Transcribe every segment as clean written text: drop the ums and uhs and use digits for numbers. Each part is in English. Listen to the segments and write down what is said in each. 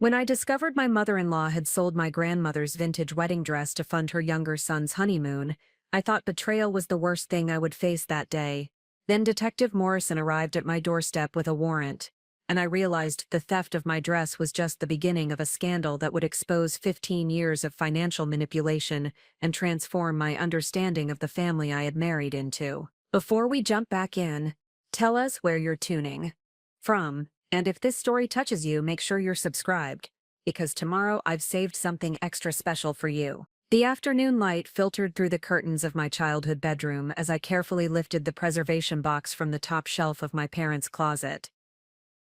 When I discovered my mother-in-law had sold my grandmother's vintage wedding dress to fund her younger son's honeymoon, I thought betrayal was the worst thing I would face that day. Then Detective Morrison arrived at my doorstep with a warrant, and I realized the theft of my dress was just the beginning of a scandal that would expose 15 years of financial manipulation and transform my understanding of the family I had married into. Before we jump back in, tell us where you're tuning from. And if this story touches you, make sure you're subscribed, because tomorrow I've saved something extra special for you. The afternoon light filtered through the curtains of my childhood bedroom as I carefully lifted the preservation box from the top shelf of my parents' closet.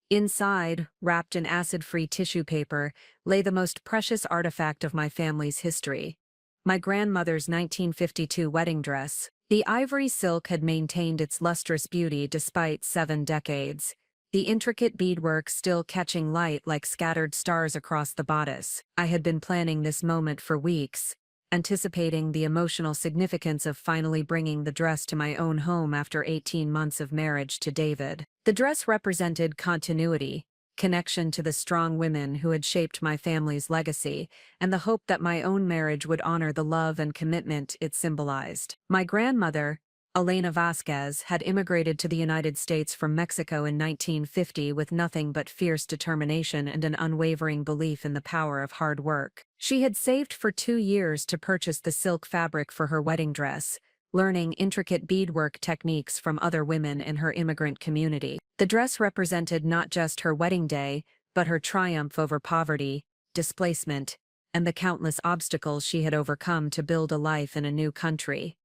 Inside, wrapped in acid-free tissue paper, lay the most precious artifact of my family's history: my grandmother's 1952 wedding dress. The ivory silk had maintained its lustrous beauty despite 7 decades, the intricate beadwork still catching light like scattered stars across the bodice. I had been planning this moment for weeks, anticipating the emotional significance of finally bringing the dress to my own home after 18 months of marriage to David. The dress represented continuity, connection to the strong women who had shaped my family's legacy, and the hope that my own marriage would honor the love and commitment it symbolized. My grandmother, Elena Vasquez, had immigrated to the United States from Mexico in 1950 with nothing but fierce determination and an unwavering belief in the power of hard work. She had saved for 2 years to purchase the silk fabric for her wedding dress, learning intricate beadwork techniques from other women in her immigrant community. The dress represented not just her wedding day, but her triumph over poverty, displacement, and the countless obstacles she had overcome to build a life in a new country.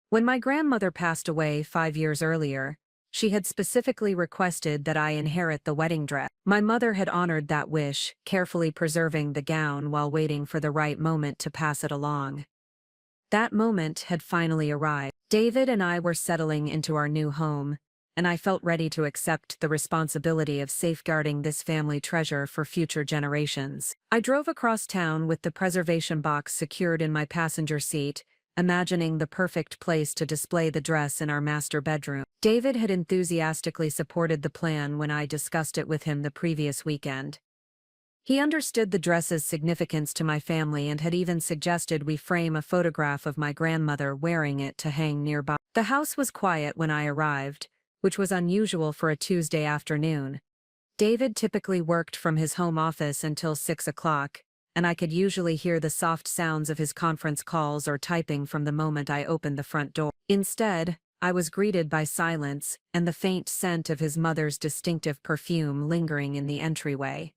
When my grandmother passed away 5 years earlier, she had specifically requested that I inherit the wedding dress. My mother had honored that wish, carefully preserving the gown while waiting for the right moment to pass it along. That moment had finally arrived. David and I were settling into our new home, and I felt ready to accept the responsibility of safeguarding this family treasure for future generations. I drove across town with the preservation box secured in my passenger seat, imagining the perfect place to display the dress in our master bedroom. David had enthusiastically supported the plan when I discussed it with him the previous weekend. He understood the dress's significance to my family and had even suggested we frame a photograph of my grandmother wearing it to hang nearby. The house was quiet when I arrived, which was unusual for a Tuesday afternoon. David typically worked from his home office until 6 o'clock, and I could usually hear the soft sounds of his conference calls or typing from the moment I opened the front door. Instead, I was greeted by silence and the faint scent of his mother's distinctive perfume lingering in the entryway.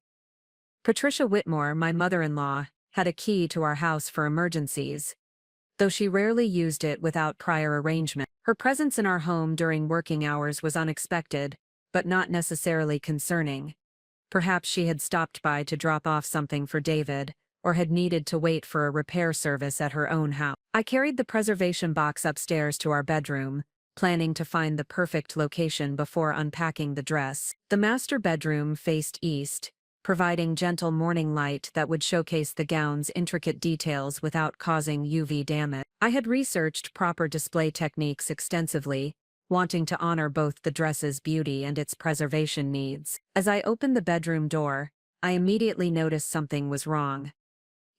Patricia Whitmore, my mother-in-law, had a key to our house for emergencies, though she rarely used it without prior arrangement. Her presence in our home during working hours was unexpected, but not necessarily concerning. Perhaps she had stopped by to drop off something for David, or had needed to wait for a repair service at her own house. I carried the preservation box upstairs to our bedroom, planning to find the perfect location before unpacking the dress. The master bedroom faced east, providing gentle morning light that would showcase the gown's intricate details without causing UV damage. I had researched proper display techniques extensively, wanting to honor both the dress's beauty and its preservation needs. As I opened the bedroom door, I immediately noticed something was wrong.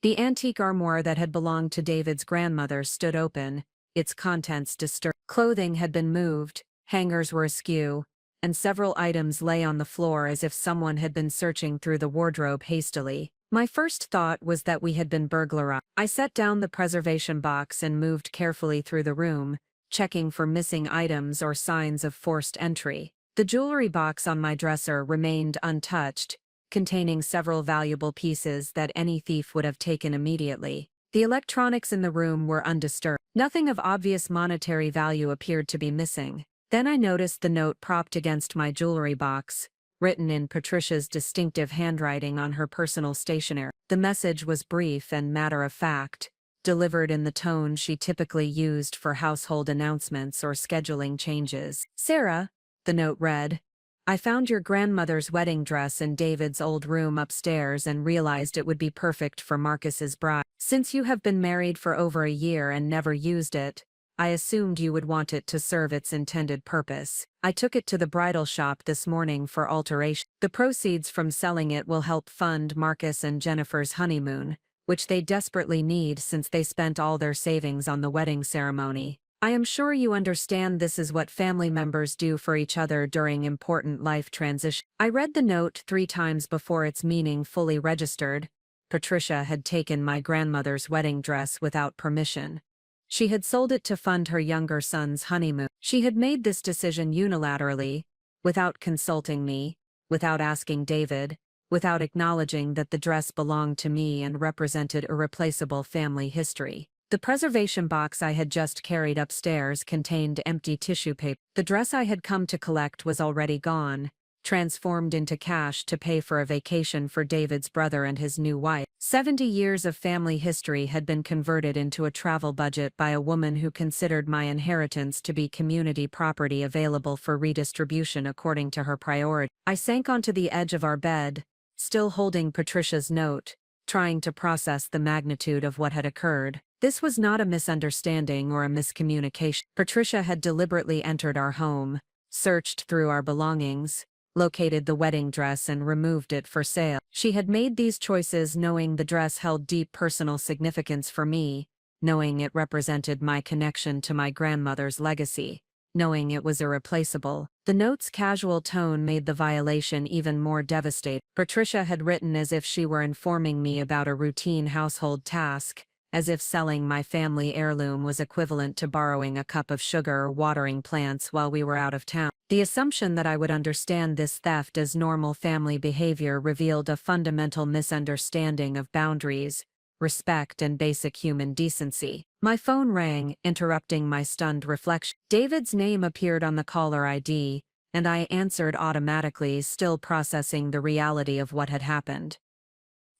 The antique armoire that had belonged to David's grandmother stood open, its contents disturbed. Clothing had been moved, hangers were askew, and several items lay on the floor as if someone had been searching through the wardrobe hastily. My first thought was that we had been burglarized. I set down the preservation box and moved carefully through the room, checking for missing items or signs of forced entry. The jewelry box on my dresser remained untouched, containing several valuable pieces that any thief would have taken immediately. The electronics in the room were undisturbed. Nothing of obvious monetary value appeared to be missing. Then I noticed the note propped against my jewelry box, written in Patricia's distinctive handwriting on her personal stationery. The message was brief and matter-of-fact, delivered in the tone she typically used for household announcements or scheduling changes. "Sarah," the note read, "I found your grandmother's wedding dress in David's old room upstairs and realized it would be perfect for Marcus's bride. Since you have been married for over a year and never used it, I assumed you would want it to serve its intended purpose. I took it to the bridal shop this morning for alteration. The proceeds from selling it will help fund Marcus and Jennifer's honeymoon, which they desperately need since they spent all their savings on the wedding ceremony. I am sure you understand this is what family members do for each other during important life transitions. I read the note 3 times before its meaning fully registered. Patricia had taken my grandmother's wedding dress without permission. She had sold it to fund her younger son's honeymoon. She had made this decision unilaterally, without consulting me, without asking David, without acknowledging that the dress belonged to me and represented irreplaceable family history. The preservation box I had just carried upstairs contained empty tissue paper. The dress I had come to collect was already gone, transformed into cash to pay for a vacation for David's brother and his new wife. 70 years of family history had been converted into a travel budget by a woman who considered my inheritance to be community property available for redistribution according to her priority. I sank onto the edge of our bed, still holding Patricia's note, trying to process the magnitude of what had occurred. This was not a misunderstanding or a miscommunication. Patricia had deliberately entered our home, searched through our belongings, located the wedding dress and removed it for sale. She had made these choices knowing the dress held deep personal significance for me, knowing it represented my connection to my grandmother's legacy, knowing it was irreplaceable. The note's casual tone made the violation even more devastating. Patricia had written as if she were informing me about a routine household task, as if selling my family heirloom was equivalent to borrowing a cup of sugar or watering plants while we were out of town. The assumption that I would understand this theft as normal family behavior revealed a fundamental misunderstanding of boundaries, respect, and basic human decency. My phone rang, interrupting my stunned reflection. David's name appeared on the caller ID, and I answered automatically, still processing the reality of what had happened.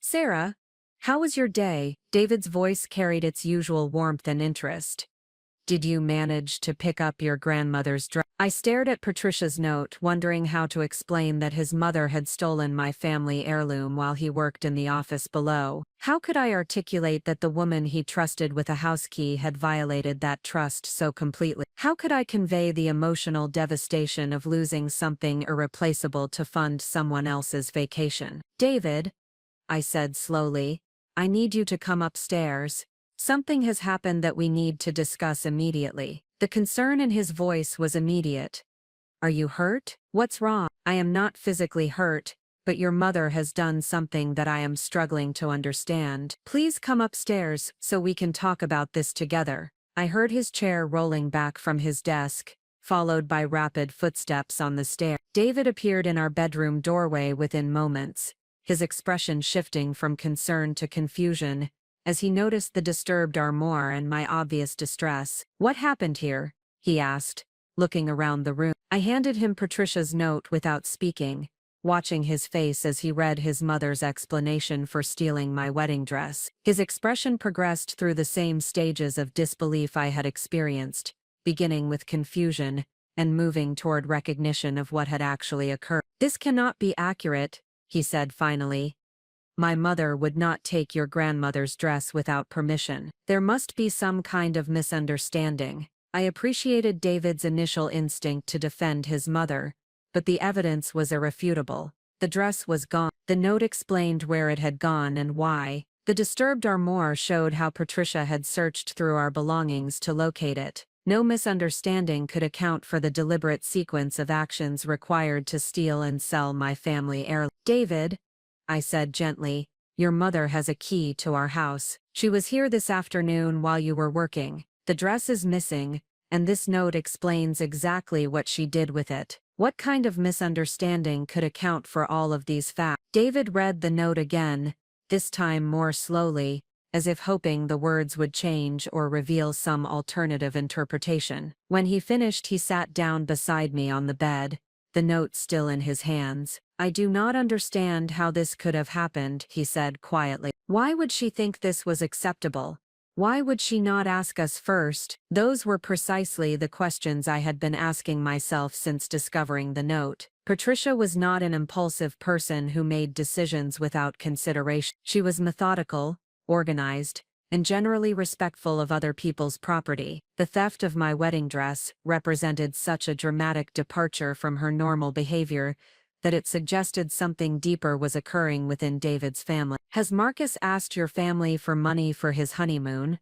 "Sarah, how was your day?" David's voice carried its usual warmth and interest. "Did you manage to pick up your grandmother's dress?" I stared at Patricia's note, wondering how to explain that his mother had stolen my family heirloom while he worked in the office below. How could I articulate that the woman he trusted with a house key had violated that trust so completely? How could I convey the emotional devastation of losing something irreplaceable to fund someone else's vacation? "David," I said slowly, "I need you to come upstairs. Something has happened that we need to discuss immediately." The concern in his voice was immediate. "Are you hurt? What's wrong?" "I am not physically hurt, but your mother has done something that I am struggling to understand. Please come upstairs so we can talk about this together." I heard his chair rolling back from his desk, followed by rapid footsteps on the stair. David appeared in our bedroom doorway within moments, his expression shifting from concern to confusion as he noticed the disturbed armoire and my obvious distress. "What happened here?" he asked, looking around the room. I handed him Patricia's note without speaking, watching his face as he read his mother's explanation for stealing my wedding dress. His expression progressed through the same stages of disbelief I had experienced, beginning with confusion and moving toward recognition of what had actually occurred. "This cannot be accurate," he said finally. "My mother would not take your grandmother's dress without permission. There must be some kind of misunderstanding." I appreciated David's initial instinct to defend his mother, but the evidence was irrefutable. The dress was gone. The note explained where it had gone and why. The disturbed armoire showed how Patricia had searched through our belongings to locate it. No misunderstanding could account for the deliberate sequence of actions required to steal and sell my family heirloom. "David," I said gently, "your mother has a key to our house. She was here this afternoon while you were working. The dress is missing, and this note explains exactly what she did with it. What kind of misunderstanding could account for all of these facts?" David read the note again, this time more slowly, as if hoping the words would change or reveal some alternative interpretation. When he finished, he sat down beside me on the bed, the note still in his hands. "I do not understand how this could have happened," he said quietly. "Why would she think this was acceptable? Why would she not ask us first?" Those were precisely the questions I had been asking myself since discovering the note. Patricia was not an impulsive person who made decisions without consideration. She was methodical, organized, and generally respectful of other people's property. The theft of my wedding dress represented such a dramatic departure from her normal behavior that it suggested something deeper was occurring within David's family. "Has Marcus asked your family for money for his honeymoon?"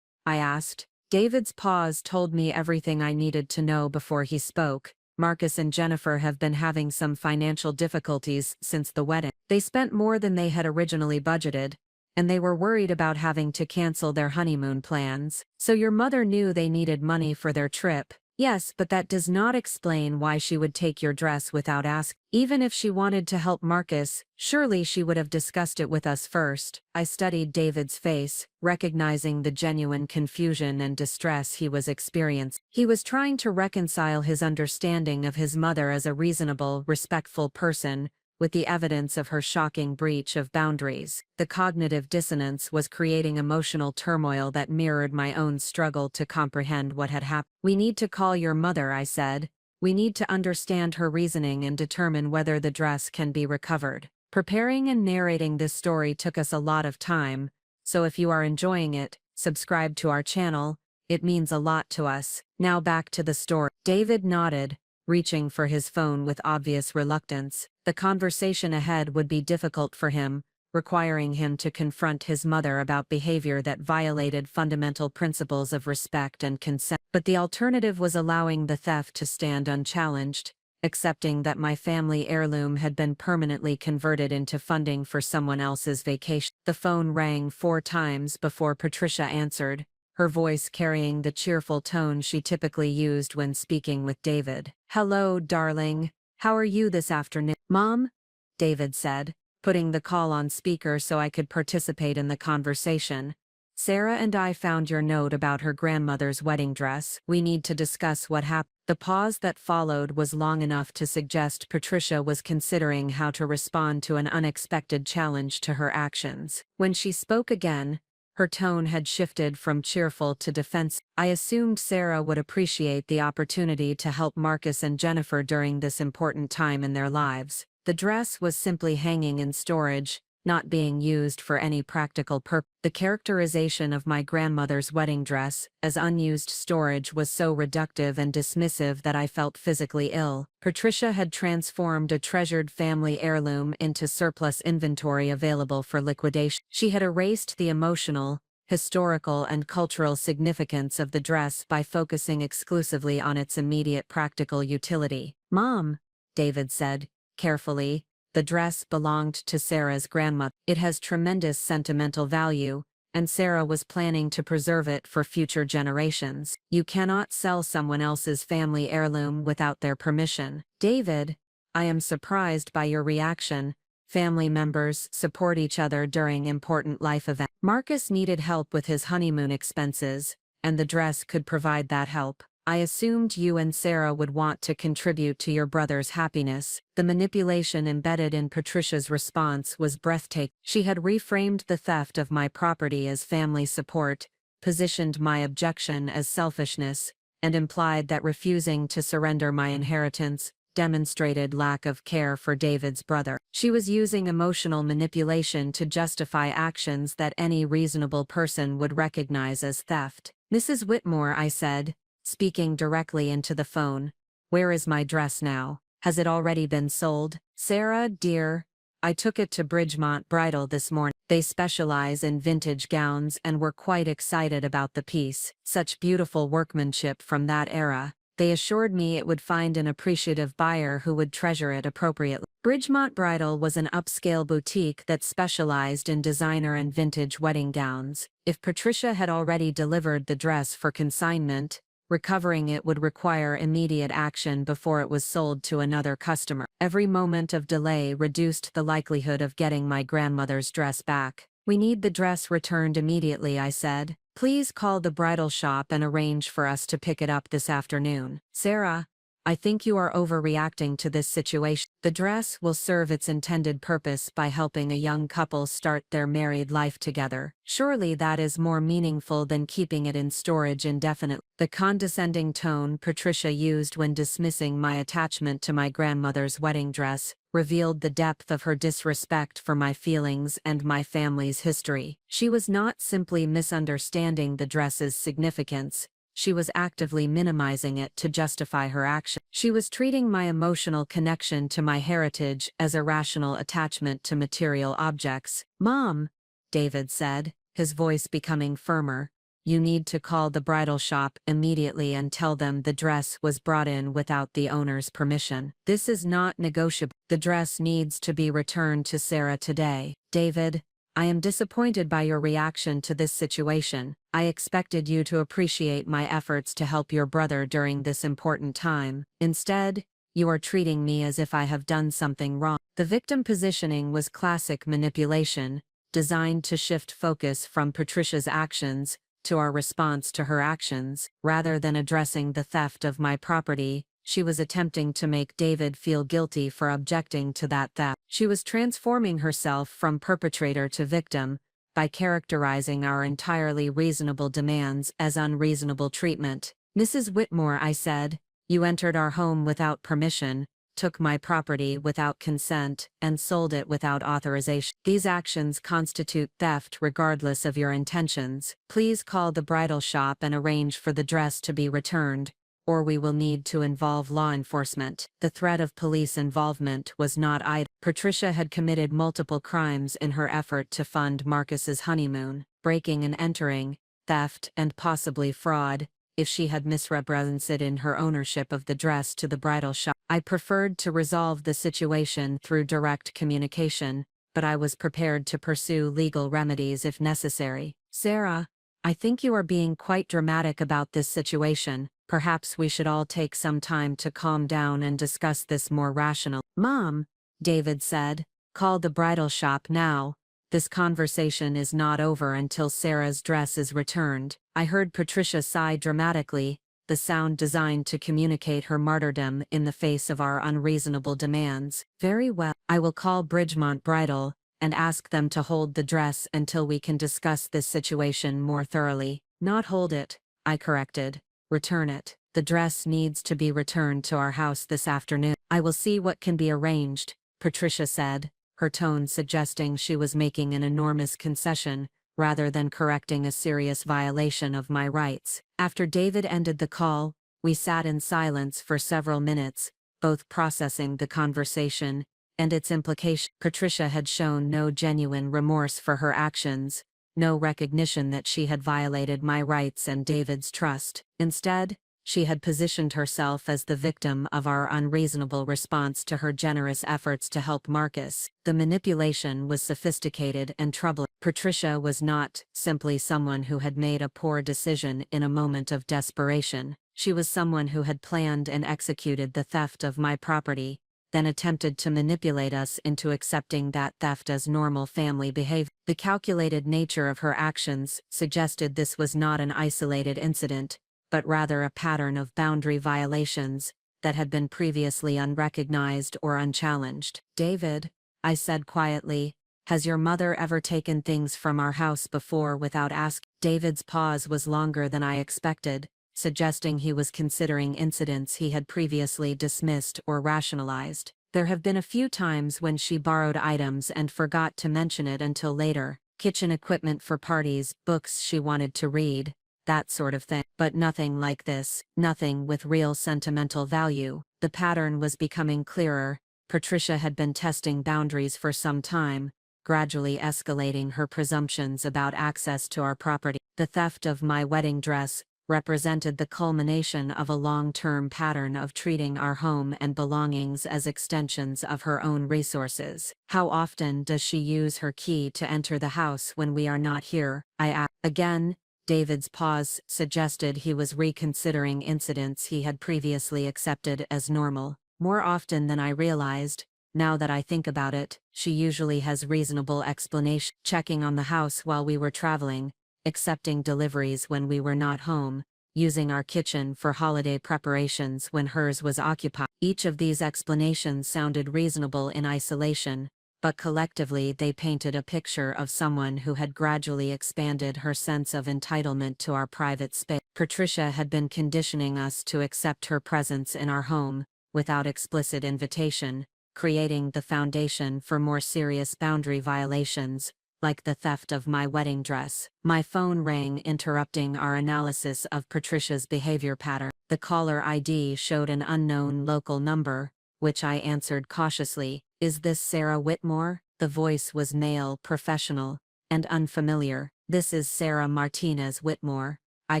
I asked. David's pause told me everything I needed to know before he spoke. "Marcus and Jennifer have been having some financial difficulties since the wedding. They spent more than they had originally budgeted, and they were worried about having to cancel their honeymoon plans. So your mother knew they needed money for their trip." "Yes, but that does not explain why she would take your dress without asking. Even if she wanted to help Marcus, surely she would have discussed it with us first." I studied David's face, recognizing the genuine confusion and distress he was experiencing. He was trying to reconcile his understanding of his mother as a reasonable, respectful person with the evidence of her shocking breach of boundaries. The cognitive dissonance was creating emotional turmoil that mirrored my own struggle to comprehend what had happened. "We need to call your mother," I said. "We need to understand her reasoning and determine whether the dress can be recovered." Preparing and narrating this story took us a lot of time, so if you are enjoying it, subscribe to our channel. It means a lot to us. Now back to the story. David nodded, reaching for his phone with obvious reluctance. The conversation ahead would be difficult for him, requiring him to confront his mother about behavior that violated fundamental principles of respect and consent. But the alternative was allowing the theft to stand unchallenged, accepting that my family heirloom had been permanently converted into funding for someone else's vacation. The phone rang 4 times before Patricia answered, her voice carrying the cheerful tone she typically used when speaking with David. "Hello, darling. How are you this afternoon?" "Mom?" David said, putting the call on speaker so I could participate in the conversation. "Sarah and I found your note about her grandmother's wedding dress. We need to discuss what happened." The pause that followed was long enough to suggest Patricia was considering how to respond to an unexpected challenge to her actions. When she spoke again, her tone had shifted from cheerful to defensive. "I assumed Sarah would appreciate the opportunity to help Marcus and Jennifer during this important time in their lives. The dress was simply hanging in storage, not being used for any practical purpose." The characterization of my grandmother's wedding dress as unused storage was so reductive and dismissive that I felt physically ill. Patricia had transformed a treasured family heirloom into surplus inventory available for liquidation. She had erased the emotional, historical, and cultural significance of the dress by focusing exclusively on its immediate practical utility. "Mom," David said, carefully, "the dress belonged to Sarah's grandmother. It has tremendous sentimental value, and Sarah was planning to preserve it for future generations. You cannot sell someone else's family heirloom without their permission." "David, I am surprised by your reaction. Family members support each other during important life events. Marcus needed help with his honeymoon expenses, and the dress could provide that help. I assumed you and Sarah would want to contribute to your brother's happiness." The manipulation embedded in Patricia's response was breathtaking. She had reframed the theft of my property as family support, positioned my objection as selfishness, and implied that refusing to surrender my inheritance demonstrated lack of care for David's brother. She was using emotional manipulation to justify actions that any reasonable person would recognize as theft. "Mrs. Whitmore," I said, speaking directly into the phone, "where is my dress now? Has it already been sold?" "Sarah, dear, I took it to Bridgemont Bridal this morning. They specialize in vintage gowns and were quite excited about the piece. Such beautiful workmanship from that era. They assured me it would find an appreciative buyer who would treasure it appropriately." Bridgemont Bridal was an upscale boutique that specialized in designer and vintage wedding gowns. If Patricia had already delivered the dress for consignment, recovering it would require immediate action before it was sold to another customer. Every moment of delay reduced the likelihood of getting my grandmother's dress back. "We need the dress returned immediately," I said. "Please call the bridal shop and arrange for us to pick it up this afternoon." "Sarah, I think you are overreacting to this situation. The dress will serve its intended purpose by helping a young couple start their married life together. Surely that is more meaningful than keeping it in storage indefinitely. The condescending tone Patricia used when dismissing my attachment to my grandmother's wedding dress revealed the depth of her disrespect for my feelings and my family's history. She was not simply misunderstanding the dress's significance. She was actively minimizing it to justify her action. She was treating my emotional connection to my heritage as a rational attachment to material objects. "Mom," David said, his voice becoming firmer, "you need to call the bridal shop immediately and tell them the dress was brought in without the owner's permission. This is not negotiable. The dress needs to be returned to Sarah today." "David, I am disappointed by your reaction to this situation. I expected you to appreciate my efforts to help your brother during this important time. Instead, you are treating me as if I have done something wrong." The victim positioning was classic manipulation, designed to shift focus from Patricia's actions to our response to her actions. Rather than addressing the theft of my property, she was attempting to make David feel guilty for objecting to that theft. She was transforming herself from perpetrator to victim by characterizing our entirely reasonable demands as unreasonable treatment. "Mrs. Whitmore," I said, "you entered our home without permission, took my property without consent, and sold it without authorization. These actions constitute theft regardless of your intentions. Please call the bridal shop and arrange for the dress to be returned, or we will need to involve law enforcement." The threat of police involvement was not idle. Patricia had committed multiple crimes in her effort to fund Marcus's honeymoon: breaking and entering, theft, and possibly fraud. If she had misrepresented in her ownership of the dress to the bridal shop, I preferred to resolve the situation through direct communication, but I was prepared to pursue legal remedies if necessary. "Sarah, I think you are being quite dramatic about this situation. Perhaps we should all take some time to calm down and discuss this more rationally." "Mom," David said, "call the bridal shop now. This conversation is not over until Sarah's dress is returned." I heard Patricia sigh dramatically, the sound designed to communicate her martyrdom in the face of our unreasonable demands. "Very well. I will call Bridgemont Bridal and ask them to hold the dress until we can discuss this situation more thoroughly." "Not hold it," I corrected. "Return it. The dress needs to be returned to our house this afternoon." "I will see what can be arranged," Patricia said, her tone suggesting she was making an enormous concession, rather than correcting a serious violation of my rights. After David ended the call, we sat in silence for several minutes, both processing the conversation and its implications. Patricia had shown no genuine remorse for her actions, no recognition that she had violated my rights and David's trust. Instead, she had positioned herself as the victim of our unreasonable response to her generous efforts to help Marcus. The manipulation was sophisticated and troubling. Patricia was not simply someone who had made a poor decision in a moment of desperation. She was someone who had planned and executed the theft of my property, then attempted to manipulate us into accepting that theft as normal family behavior. The calculated nature of her actions suggested this was not an isolated incident, but rather a pattern of boundary violations that had been previously unrecognized or unchallenged. "David," I said quietly, "has your mother ever taken things from our house before without asking?" David's pause was longer than I expected, suggesting he was considering incidents he had previously dismissed or rationalized. "There have been a few times when she borrowed items and forgot to mention it until later. Kitchen equipment for parties, books she wanted to read, that sort of thing. But nothing like this, nothing with real sentimental value." The pattern was becoming clearer. Patricia had been testing boundaries for some time, gradually escalating her presumptions about access to our property. The theft of my wedding dress represented the culmination of a long-term pattern of treating our home and belongings as extensions of her own resources. "How often does she use her key to enter the house when we are not here?" I asked. Again, David's pause suggested he was reconsidering incidents he had previously accepted as normal. "More often than I realized. Now that I think about it, she usually has reasonable explanation. Checking on the house while we were traveling, accepting deliveries when we were not home, using our kitchen for holiday preparations when hers was occupied. Each of these explanations sounded reasonable in isolation, but collectively they painted a picture of someone who had gradually expanded her sense of entitlement to our private space. Patricia had been conditioning us to accept her presence in our home, without explicit invitation, creating the foundation for more serious boundary violations, like the theft of my wedding dress. My phone rang, interrupting our analysis of Patricia's behavior pattern. The caller ID showed an unknown local number, which I answered cautiously. "Is this Sarah Whitmore?" The voice was male, professional, and unfamiliar. "This is Sarah Martinez Whitmore," I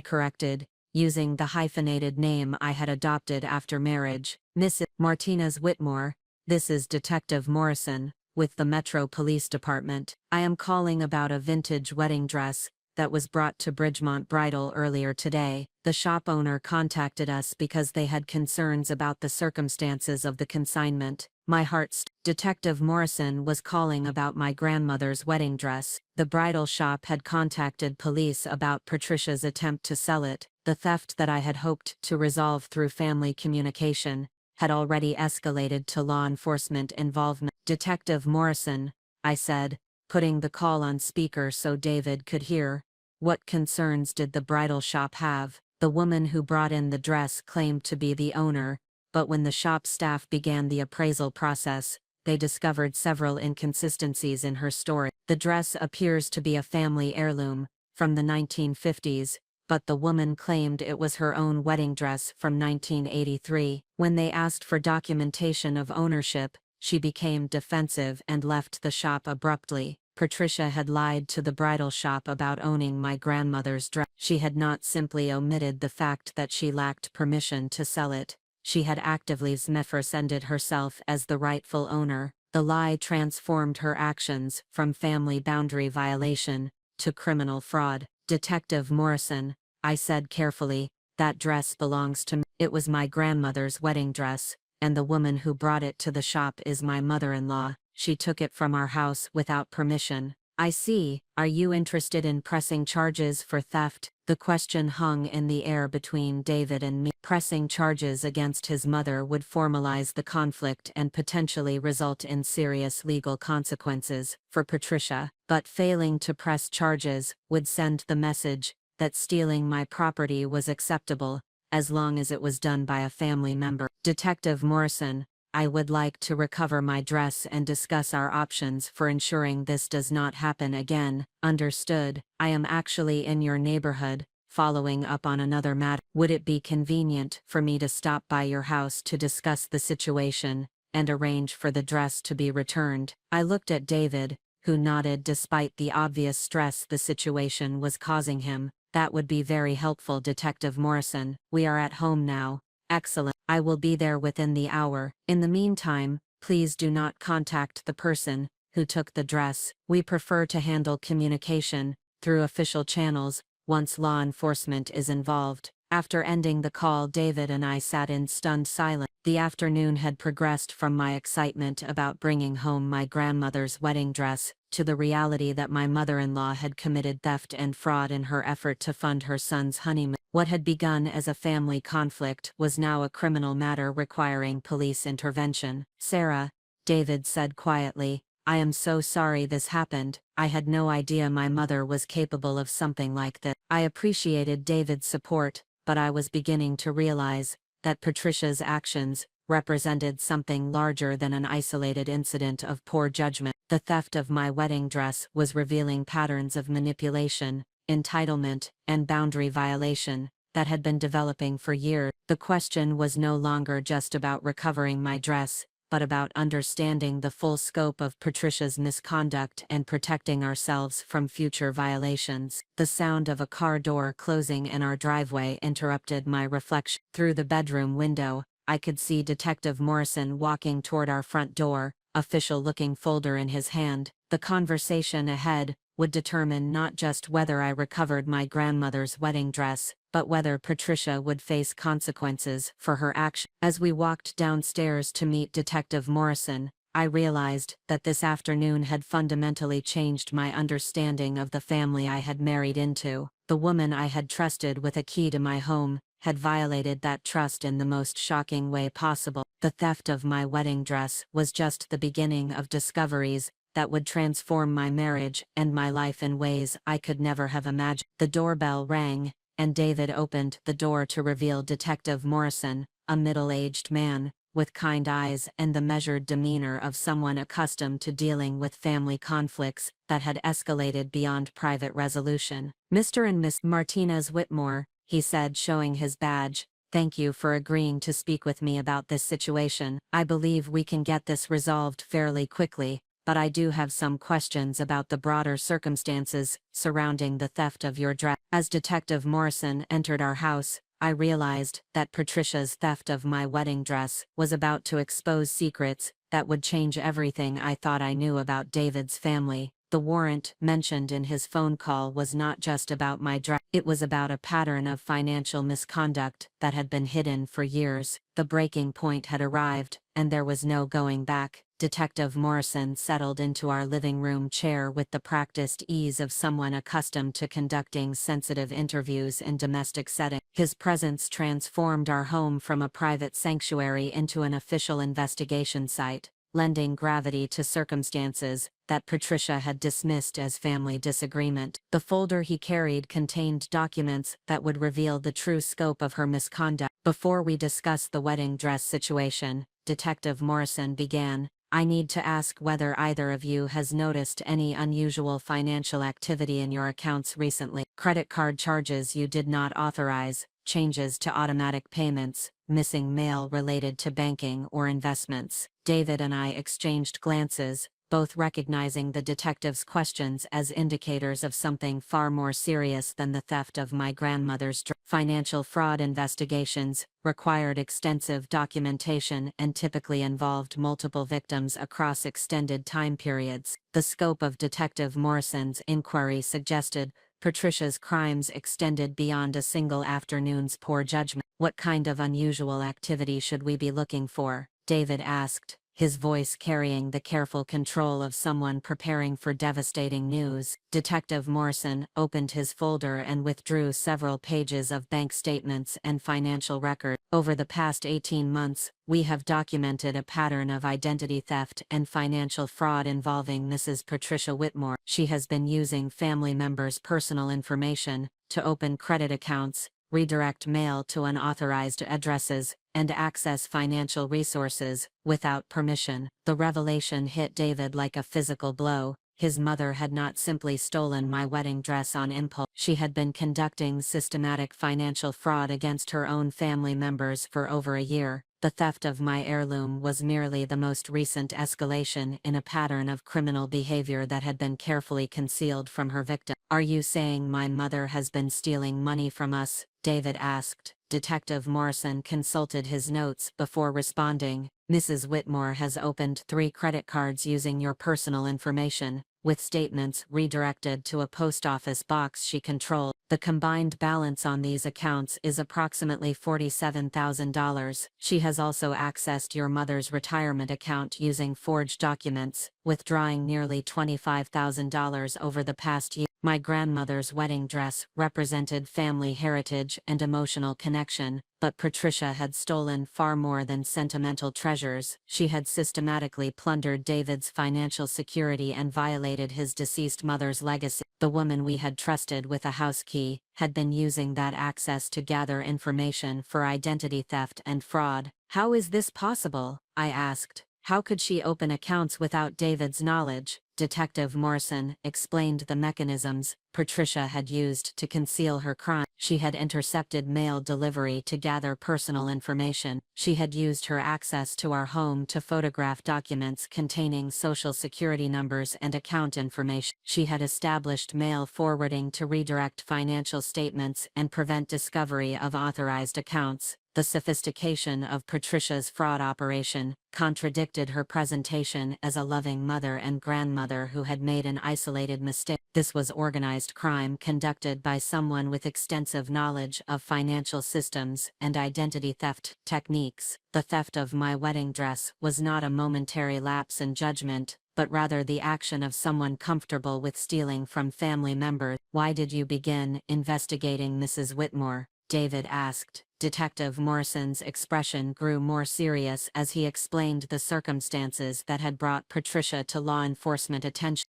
corrected, using the hyphenated name I had adopted after marriage. "Mrs. Martinez Whitmore, this is Detective Morrison, with the Metro Police Department. I am calling about a vintage wedding dress that was brought to Bridgemont Bridal earlier today. The shop owner contacted us because they had concerns about the circumstances of the consignment." My heart Detective Morrison was calling about my grandmother's wedding dress. The bridal shop had contacted police about Patricia's attempt to sell it. The theft that I had hoped to resolve through family communication had already escalated to law enforcement involvement. "Detective Morrison," I said, putting the call on speaker so David could hear. "What concerns did the bridal shop have?" The woman who brought in the dress claimed to be the owner, but when the shop staff began the appraisal process, they discovered several inconsistencies in her story. The dress appears to be a family heirloom from the 1950s, but the woman claimed it was her own wedding dress from 1983. When they asked for documentation of ownership, she became defensive and left the shop abruptly. Patricia had lied to the bridal shop about owning my grandmother's dress. She had not simply omitted the fact that she lacked permission to sell it. She had actively misrepresented herself as the rightful owner. The lie transformed her actions from family boundary violation to criminal fraud. "Detective Morrison," I said carefully, "that dress belongs to me. It was my grandmother's wedding dress, and the woman who brought it to the shop is my mother-in-law. She took it from our house without permission." "I see. Are you interested in pressing charges for theft?" The question hung in the air between David and me. Pressing charges against his mother would formalize the conflict and potentially result in serious legal consequences for Patricia, but failing to press charges would send the message that stealing my property was acceptable, as long as it was done by a family member. "Detective Morrison, I would like to recover my dress and discuss our options for ensuring this does not happen again." "Understood. I am actually in your neighborhood, following up on another matter. Would it be convenient for me to stop by your house to discuss the situation and arrange for the dress to be returned?" I looked at David, who nodded despite the obvious stress the situation was causing him. "That would be very helpful, Detective Morrison. We are at home now." "Excellent. I will be there within the hour. In the meantime, please do not contact the person who took the dress. We prefer to handle communication through official channels once law enforcement is involved." After ending the call, David and I sat in stunned silence. The afternoon had progressed from my excitement about bringing home my grandmother's wedding dress to the reality that my mother-in-law had committed theft and fraud in her effort to fund her son's honeymoon. What had begun as a family conflict was now a criminal matter requiring police intervention. "Sarah," David said quietly, "I am so sorry this happened. I had no idea my mother was capable of something like this." I appreciated David's support, but I was beginning to realize that Patricia's actions represented something larger than an isolated incident of poor judgment. The theft of my wedding dress was revealing patterns of manipulation, entitlement, and boundary violation that had been developing for years. The question was no longer just about recovering my dress, but about understanding the full scope of Patricia's misconduct and protecting ourselves from future violations. The sound of a car door closing in our driveway interrupted my reflection. Through the bedroom window, I could see Detective Morrison walking toward our front door, official-looking folder in his hand. The conversation ahead would determine not just whether I recovered my grandmother's wedding dress, but whether Patricia would face consequences for her action. As we walked downstairs to meet Detective Morrison, I realized that this afternoon had fundamentally changed my understanding of the family I had married into. The woman I had trusted with a key to my home had violated that trust in the most shocking way possible. The theft of my wedding dress was just the beginning of discoveries that would transform my marriage and my life in ways I could never have imagined. The doorbell rang, and David opened the door to reveal Detective Morrison, a middle-aged man, with kind eyes and the measured demeanor of someone accustomed to dealing with family conflicts that had escalated beyond private resolution. "Mr. and Miss Martinez Whitmore," he said, showing his badge, "thank you for agreeing to speak with me about this situation. I believe we can get this resolved fairly quickly, but I do have some questions about the broader circumstances surrounding the theft of your dress." As Detective Morrison entered our house, I realized that Patricia's theft of my wedding dress was about to expose secrets that would change everything I thought I knew about David's family. The warrant mentioned in his phone call was not just about my dress, it was about a pattern of financial misconduct that had been hidden for years. The breaking point had arrived, and there was no going back. Detective Morrison settled into our living room chair with the practiced ease of someone accustomed to conducting sensitive interviews in domestic settings. His presence transformed our home from a private sanctuary into an official investigation site, lending gravity to circumstances that Patricia had dismissed as family disagreement. The folder he carried contained documents that would reveal the true scope of her misconduct. "Before we discuss the wedding dress situation," Detective Morrison began, "I need to ask whether either of you has noticed any unusual financial activity in your accounts recently. Credit card charges you did not authorize, changes to automatic payments, missing mail related to banking or investments." David and I exchanged glances, both recognizing the detective's questions as indicators of something far more serious than the theft of my grandmother's dress. Financial fraud investigations required extensive documentation and typically involved multiple victims across extended time periods. The scope of Detective Morrison's inquiry suggested Patricia's crimes extended beyond a single afternoon's poor judgment. "What kind of unusual activity should we be looking for?" David asked, his voice carrying the careful control of someone preparing for devastating news. Detective Morrison opened his folder and withdrew several pages of bank statements and financial records. "Over the past 18 months, we have documented a pattern of identity theft and financial fraud involving Mrs. Patricia Whitmore. She has been using family members' personal information to open credit accounts, redirect mail to unauthorized addresses, and access financial resources without permission." The revelation hit David like a physical blow. His mother had not simply stolen my wedding dress on impulse. She had been conducting systematic financial fraud against her own family members for over a year. The theft of my heirloom was merely the most recent escalation in a pattern of criminal behavior that had been carefully concealed from her victim. "Are you saying my mother has been stealing money from us?" David asked. Detective Morrison consulted his notes before responding. "Mrs. Whitmore has opened 3 credit cards using your personal information, with statements redirected to a post office box she controlled. The combined balance on these accounts is approximately $47,000. She has also accessed your mother's retirement account using forged documents, withdrawing nearly $25,000 over the past year." My grandmother's wedding dress represented family heritage and emotional connection, but Patricia had stolen far more than sentimental treasures. She had systematically plundered David's financial security and violated his deceased mother's legacy. The woman we had trusted with a house key had been using that access to gather information for identity theft and fraud. "How is this possible?" I asked. "How could she open accounts without David's knowledge?" Detective Morrison explained the mechanisms Patricia had used to conceal her crime. She had intercepted mail delivery to gather personal information. She had used her access to our home to photograph documents containing social security numbers and account information. She had established mail forwarding to redirect financial statements and prevent discovery of authorized accounts. The sophistication of Patricia's fraud operation contradicted her presentation as a loving mother and grandmother who had made an isolated mistake. This was organized crime conducted by someone with extensive knowledge of financial systems and identity theft techniques. The theft of my wedding dress was not a momentary lapse in judgment, but rather the action of someone comfortable with stealing from family members. "Why did you begin investigating Mrs. Whitmore?" David asked. Detective Morrison's expression grew more serious as he explained the circumstances that had brought Patricia to law enforcement attention.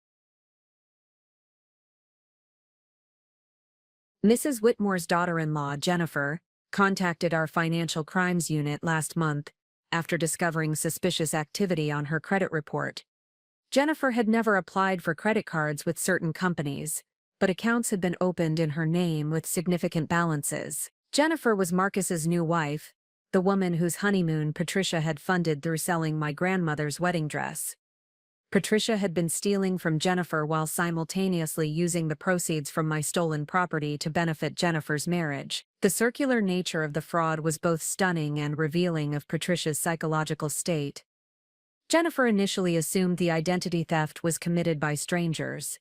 Mrs. Whitmore's daughter-in-law, Jennifer, contacted our financial crimes unit last month after discovering suspicious activity on her credit report. Jennifer had never applied for credit cards with certain companies, but accounts had been opened in her name with significant balances. Jennifer was Marcus's new wife, the woman whose honeymoon Patricia had funded through selling my grandmother's wedding dress. Patricia had been stealing from Jennifer while simultaneously using the proceeds from my stolen property to benefit Jennifer's marriage. The circular nature of the fraud was both stunning and revealing of Patricia's psychological state. Jennifer initially assumed the identity theft was committed by strangers.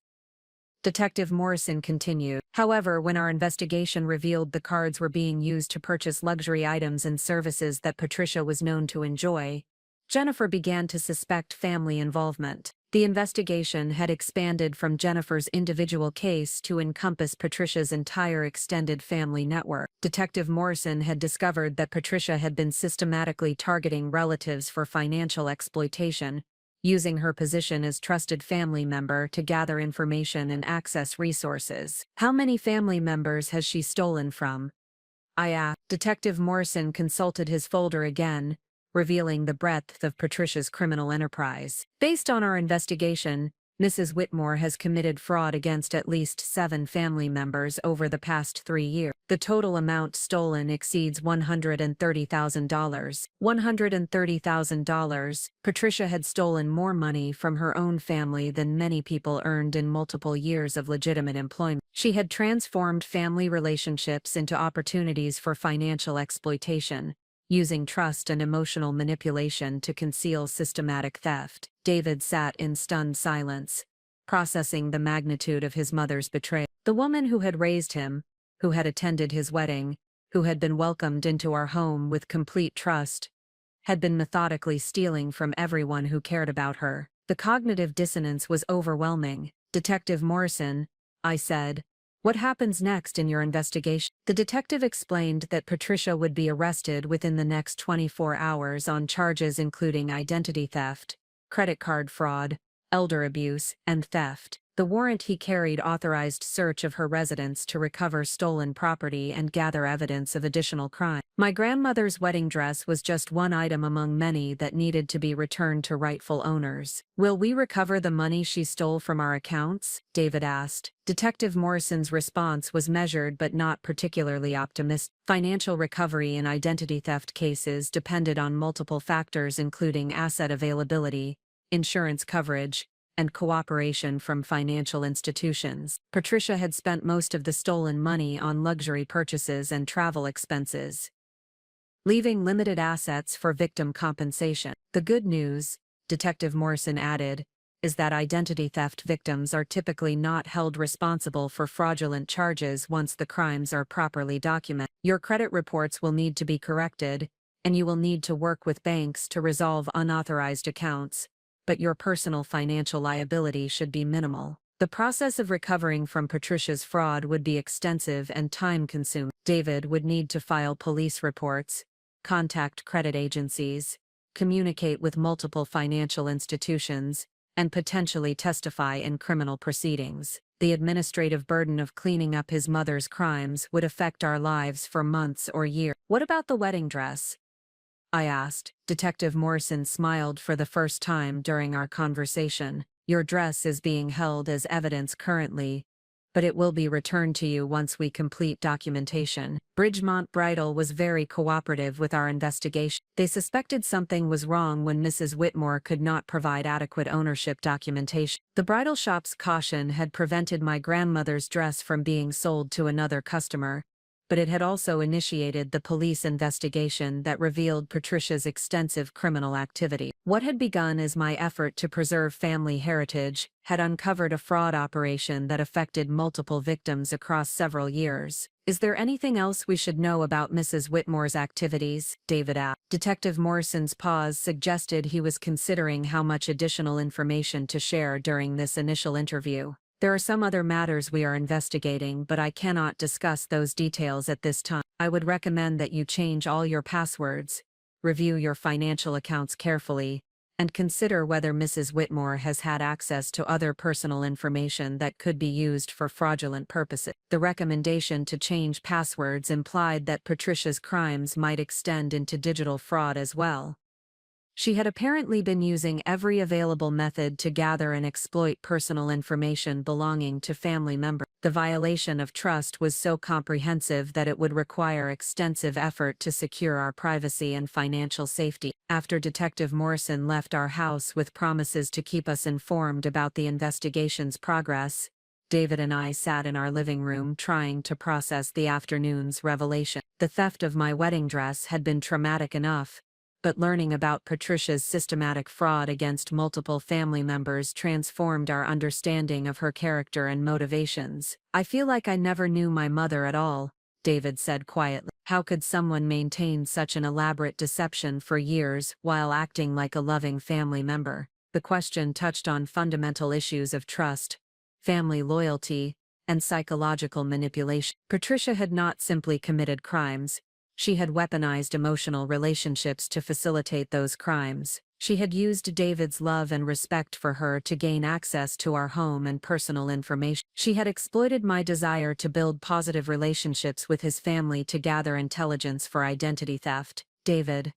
Detective Morrison continued. However, when our investigation revealed the cards were being used to purchase luxury items and services that Patricia was known to enjoy, Jennifer began to suspect family involvement. The investigation had expanded from Jennifer's individual case to encompass Patricia's entire extended family network. Detective Morrison had discovered that Patricia had been systematically targeting relatives for financial exploitation, using her position as trusted family member to gather information and access resources. "How many family members has she stolen from?" I asked. Detective Morrison consulted his folder again, revealing the breadth of Patricia's criminal enterprise. "Based on our investigation, Mrs. Whitmore has committed fraud against at least 7 family members over the past 3 years. The total amount stolen exceeds $130,000. $130,000. Patricia had stolen more money from her own family than many people earned in multiple years of legitimate employment. She had transformed family relationships into opportunities for financial exploitation, using trust and emotional manipulation to conceal systematic theft." David sat in stunned silence, processing the magnitude of his mother's betrayal. The woman who had raised him, who had attended his wedding, who had been welcomed into our home with complete trust, had been methodically stealing from everyone who cared about her. The cognitive dissonance was overwhelming. "Detective Morrison," I said, "what happens next in your investigation?" The detective explained that Patricia would be arrested within the next 24 hours on charges including identity theft, credit card fraud, elder abuse, and theft. The warrant he carried authorized search of her residence to recover stolen property and gather evidence of additional crime. My grandmother's wedding dress was just one item among many that needed to be returned to rightful owners. "Will we recover the money she stole from our accounts?" David asked. Detective Morrison's response was measured but not particularly optimistic. Financial recovery in identity theft cases depended on multiple factors including asset availability, insurance coverage, and cooperation from financial institutions. Patricia had spent most of the stolen money on luxury purchases and travel expenses, leaving limited assets for victim compensation. "The good news," Detective Morrison added, "is that identity theft victims are typically not held responsible for fraudulent charges once the crimes are properly documented. Your credit reports will need to be corrected, and you will need to work with banks to resolve unauthorized accounts, but your personal financial liability should be minimal." The process of recovering from Patricia's fraud would be extensive and time-consuming. David would need to file police reports, contact credit agencies, communicate with multiple financial institutions, and potentially testify in criminal proceedings. The administrative burden of cleaning up his mother's crimes would affect our lives for months or years. "What about the wedding dress?" I asked. Detective Morrison smiled for the first time during our conversation. "Your dress is being held as evidence currently, but it will be returned to you once we complete documentation." Bridgemont Bridal was very cooperative with our investigation. They suspected something was wrong when Mrs. Whitmore could not provide adequate ownership documentation. The bridal shop's caution had prevented my grandmother's dress from being sold to another customer, but it had also initiated the police investigation that revealed Patricia's extensive criminal activity. What had begun as my effort to preserve family heritage had uncovered a fraud operation that affected multiple victims across several years. Is there anything else we should know about Mrs. Whitmore's activities? David asked. Detective Morrison's pause suggested he was considering how much additional information to share during this initial interview. There are some other matters we are investigating, but I cannot discuss those details at this time. I would recommend that you change all your passwords, review your financial accounts carefully, and consider whether Mrs. Whitmore has had access to other personal information that could be used for fraudulent purposes. The recommendation to change passwords implied that Patricia's crimes might extend into digital fraud as well. She had apparently been using every available method to gather and exploit personal information belonging to family members. The violation of trust was so comprehensive that it would require extensive effort to secure our privacy and financial safety. After Detective Morrison left our house with promises to keep us informed about the investigation's progress, David and I sat in our living room trying to process the afternoon's revelation. The theft of my wedding dress had been traumatic enough, but learning about Patricia's systematic fraud against multiple family members transformed our understanding of her character and motivations. I feel like I never knew my mother at all, David said quietly. How could someone maintain such an elaborate deception for years while acting like a loving family member? The question touched on fundamental issues of trust, family loyalty, and psychological manipulation. Patricia had not simply committed crimes. She had weaponized emotional relationships to facilitate those crimes. She had used David's love and respect for her to gain access to our home and personal information. She had exploited my desire to build positive relationships with his family to gather intelligence for identity theft. David,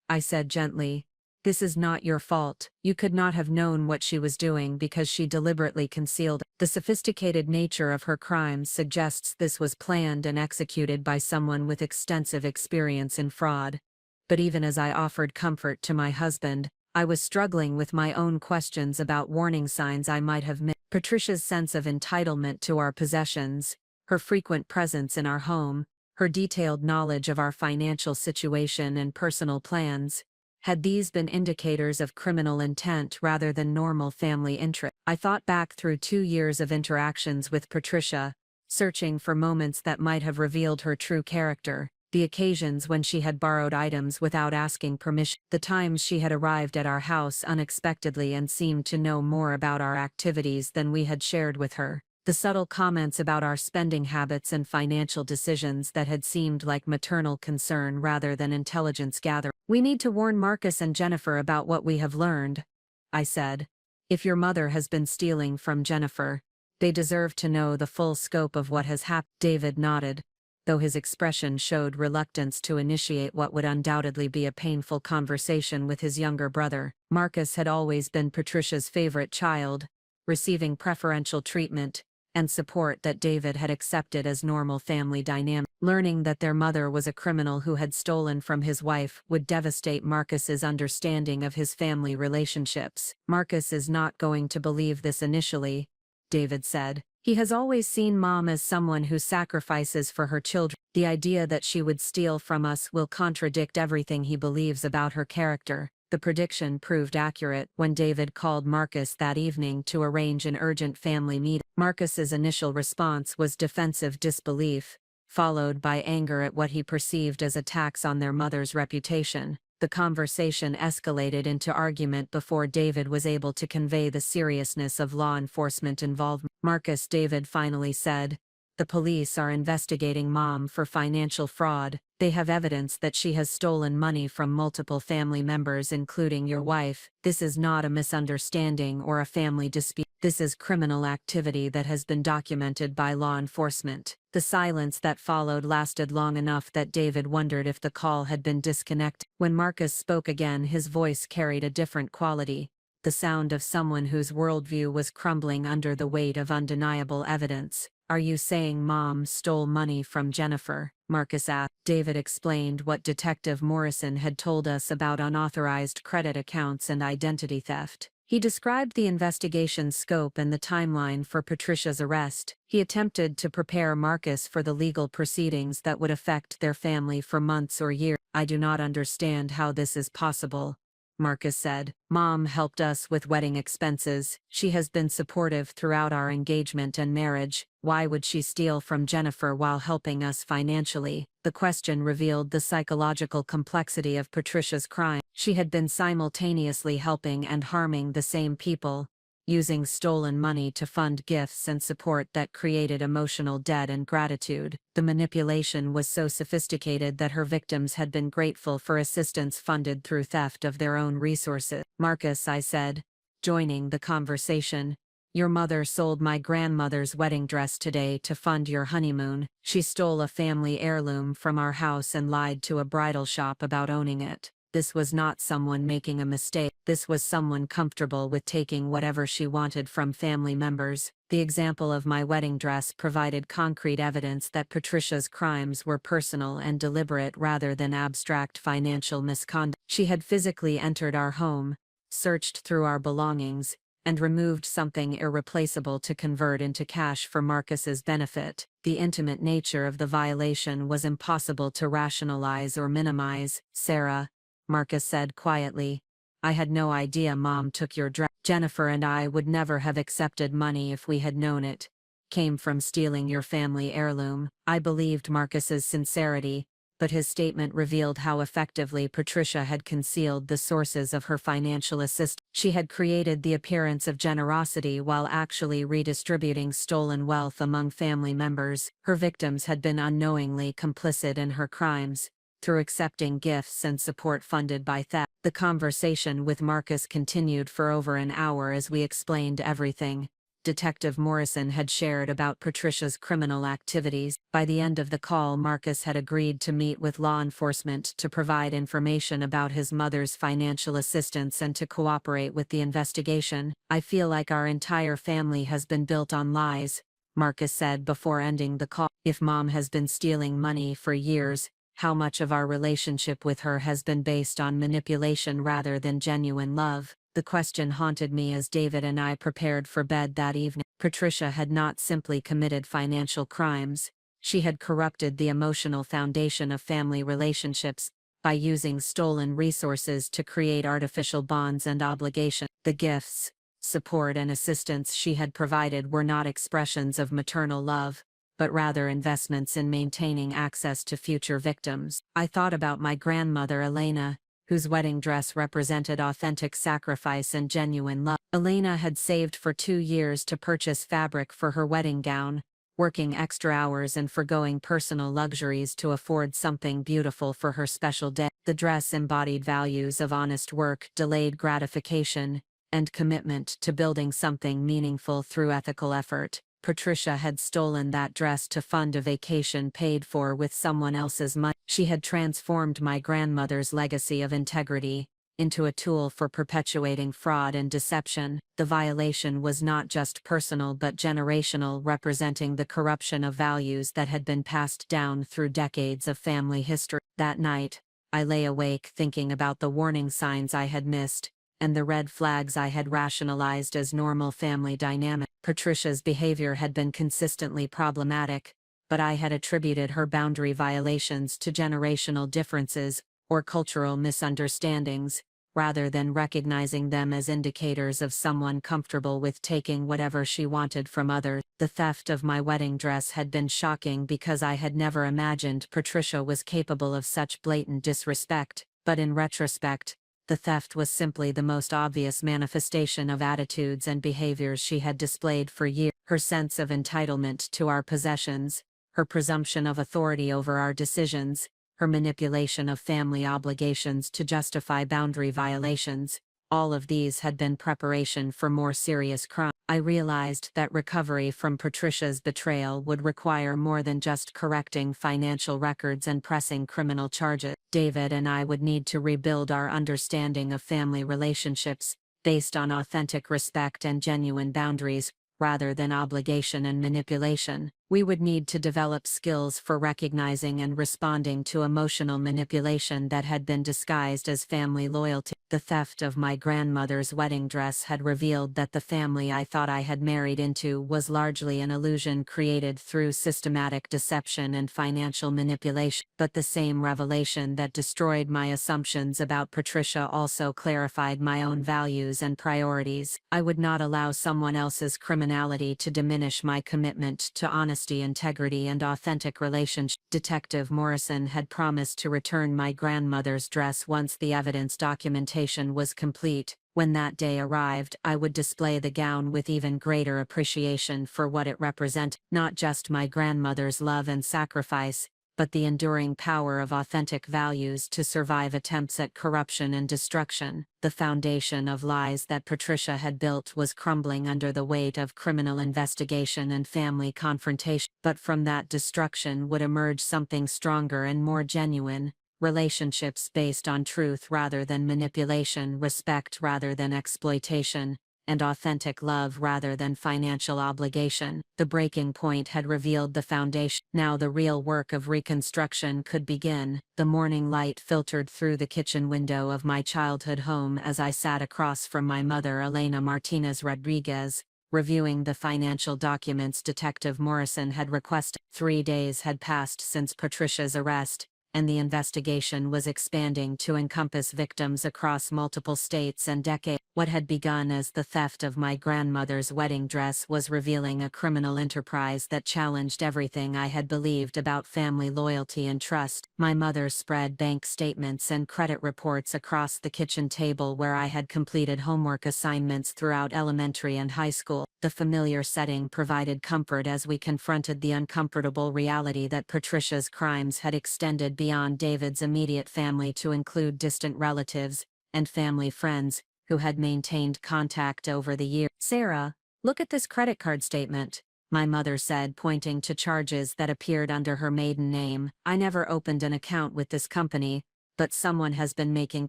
I said gently, this is not your fault. You could not have known what she was doing because she deliberately concealed it. The sophisticated nature of her crimes suggests this was planned and executed by someone with extensive experience in fraud. But even as I offered comfort to my husband, I was struggling with my own questions about warning signs I might have missed. Patricia's sense of entitlement to our possessions, her frequent presence in our home, her detailed knowledge of our financial situation and personal plans. Had these been indicators of criminal intent rather than normal family interest? I thought back through 2 years of interactions with Patricia, searching for moments that might have revealed her true character, the occasions when she had borrowed items without asking permission, the times she had arrived at our house unexpectedly and seemed to know more about our activities than we had shared with her. The subtle comments about our spending habits and financial decisions that had seemed like maternal concern rather than intelligence gathering. We need to warn Marcus and Jennifer about what we have learned, I said. If your mother has been stealing from Jennifer, they deserve to know the full scope of what has happened. David nodded, though his expression showed reluctance to initiate what would undoubtedly be a painful conversation with his younger brother. Marcus had always been Patricia's favorite child, receiving preferential treatment and support that David had accepted as normal family dynamic. Learning that their mother was a criminal who had stolen from his wife would devastate Marcus's understanding of his family relationships. Marcus is not going to believe this initially, David said. He has always seen Mom as someone who sacrifices for her children. The idea that she would steal from us will contradict everything he believes about her character. The prediction proved accurate when David called Marcus that evening to arrange an urgent family meeting. Marcus's initial response was defensive disbelief, followed by anger at what he perceived as attacks on their mother's reputation. The conversation escalated into argument before David was able to convey the seriousness of law enforcement involvement. Marcus, David finally said, the police are investigating Mom for financial fraud. They have evidence that she has stolen money from multiple family members including your wife. This is not a misunderstanding or a family dispute. This is criminal activity that has been documented by law enforcement. The silence that followed lasted long enough that David wondered if the call had been disconnected. When Marcus spoke again, his voice carried a different quality, the sound of someone whose worldview was crumbling under the weight of undeniable evidence. Are you saying Mom stole money from Jennifer? Marcus asked. David explained what Detective Morrison had told us about unauthorized credit accounts and identity theft. He described the investigation's scope and the timeline for Patricia's arrest. He attempted to prepare Marcus for the legal proceedings that would affect their family for months or years. I do not understand how this is possible, Marcus said. Mom helped us with wedding expenses. She has been supportive throughout our engagement and marriage. Why would she steal from Jennifer while helping us financially? The question revealed the psychological complexity of Patricia's crime. She had been simultaneously helping and harming the same people, using stolen money to fund gifts and support that created emotional debt and gratitude. The manipulation was so sophisticated that her victims had been grateful for assistance funded through theft of their own resources. Marcus, I said, joining the conversation, your mother sold my grandmother's wedding dress today to fund your honeymoon. She stole a family heirloom from our house and lied to a bridal shop about owning it. This was not someone making a mistake. This was someone comfortable with taking whatever she wanted from family members. The example of my wedding dress provided concrete evidence that Patricia's crimes were personal and deliberate rather than abstract financial misconduct. She had physically entered our home, searched through our belongings, and removed something irreplaceable to convert into cash for Marcus's benefit. The intimate nature of the violation was impossible to rationalize or minimize. Sarah, Marcus said quietly, I had no idea Mom took your dress. Jennifer and I would never have accepted money if we had known it came from stealing your family heirloom. I believed Marcus's sincerity, but his statement revealed how effectively Patricia had concealed the sources of her financial assistance. She had created the appearance of generosity while actually redistributing stolen wealth among family members. Her victims had been unknowingly complicit in her crimes, through accepting gifts and support funded by theft. The conversation with Marcus continued for over an hour as we explained everything Detective Morrison had shared about Patricia's criminal activities. By the end of the call, Marcus had agreed to meet with law enforcement to provide information about his mother's financial assistance and to cooperate with the investigation. I feel like our entire family has been built on lies, Marcus said before ending the call. If Mom has been stealing money for years, how much of our relationship with her has been based on manipulation rather than genuine love? The question haunted me as David and I prepared for bed that evening. Patricia had not simply committed financial crimes, she had corrupted the emotional foundation of family relationships by using stolen resources to create artificial bonds and obligations. The gifts, support and assistance she had provided were not expressions of maternal love, but rather investments in maintaining access to future victims. I thought about my grandmother Elena, whose wedding dress represented authentic sacrifice and genuine love. Elena had saved for 2 years to purchase fabric for her wedding gown, working extra hours and forgoing personal luxuries to afford something beautiful for her special day. The dress embodied values of honest work, delayed gratification, and commitment to building something meaningful through ethical effort. Patricia had stolen that dress to fund a vacation paid for with someone else's money. She had transformed my grandmother's legacy of integrity into a tool for perpetuating fraud and deception. The violation was not just personal but generational, representing the corruption of values that had been passed down through decades of family history. That night, I lay awake thinking about the warning signs I had missed, and the red flags I had rationalized as normal family dynamics. Patricia's behavior had been consistently problematic, but I had attributed her boundary violations to generational differences or cultural misunderstandings, rather than recognizing them as indicators of someone comfortable with taking whatever she wanted from others. The theft of my wedding dress had been shocking because I had never imagined Patricia was capable of such blatant disrespect, but in retrospect, the theft was simply the most obvious manifestation of attitudes and behaviors she had displayed for years. Her sense of entitlement to our possessions, her presumption of authority over our decisions, her manipulation of family obligations to justify boundary violations, all of these had been preparation for more serious crime. I realized that recovery from Patricia's betrayal would require more than just correcting financial records and pressing criminal charges. David and I would need to rebuild our understanding of family relationships, based on authentic respect and genuine boundaries, rather than obligation and manipulation. We would need to develop skills for recognizing and responding to emotional manipulation that had been disguised as family loyalty. The theft of my grandmother's wedding dress had revealed that the family I thought I had married into was largely an illusion created through systematic deception and financial manipulation. But the same revelation that destroyed my assumptions about Patricia also clarified my own values and priorities. I would not allow someone else's criminality to diminish my commitment to honesty, integrity, and authentic relationship. Detective Morrison had promised to return my grandmother's dress once the evidence documentation was complete. When that day arrived, I would display the gown with even greater appreciation for what it represented, not just my grandmother's love and sacrifice, but the enduring power of authentic values to survive attempts at corruption and destruction. The foundation of lies that Patricia had built was crumbling under the weight of criminal investigation and family confrontation. But from that destruction would emerge something stronger and more genuine: relationships based on truth rather than manipulation, respect rather than exploitation, and authentic love rather than financial obligation. The breaking point had revealed the foundation. Now the real work of reconstruction could begin. The morning light filtered through the kitchen window of my childhood home as I sat across from my mother, Elena Martinez Rodriguez, reviewing the financial documents Detective Morrison had requested. 3 days had passed since Patricia's arrest, and the investigation was expanding to encompass victims across multiple states and decades. What had begun as the theft of my grandmother's wedding dress was revealing a criminal enterprise that challenged everything I had believed about family loyalty and trust. My mother spread bank statements and credit reports across the kitchen table where I had completed homework assignments throughout elementary and high school. The familiar setting provided comfort as we confronted the uncomfortable reality that Patricia's crimes had extended beyond David's immediate family to include distant relatives and family friends who had maintained contact over the years. "Sarah, look at this credit card statement," my mother said, pointing to charges that appeared under her maiden name. "I never opened an account with this company, but someone has been making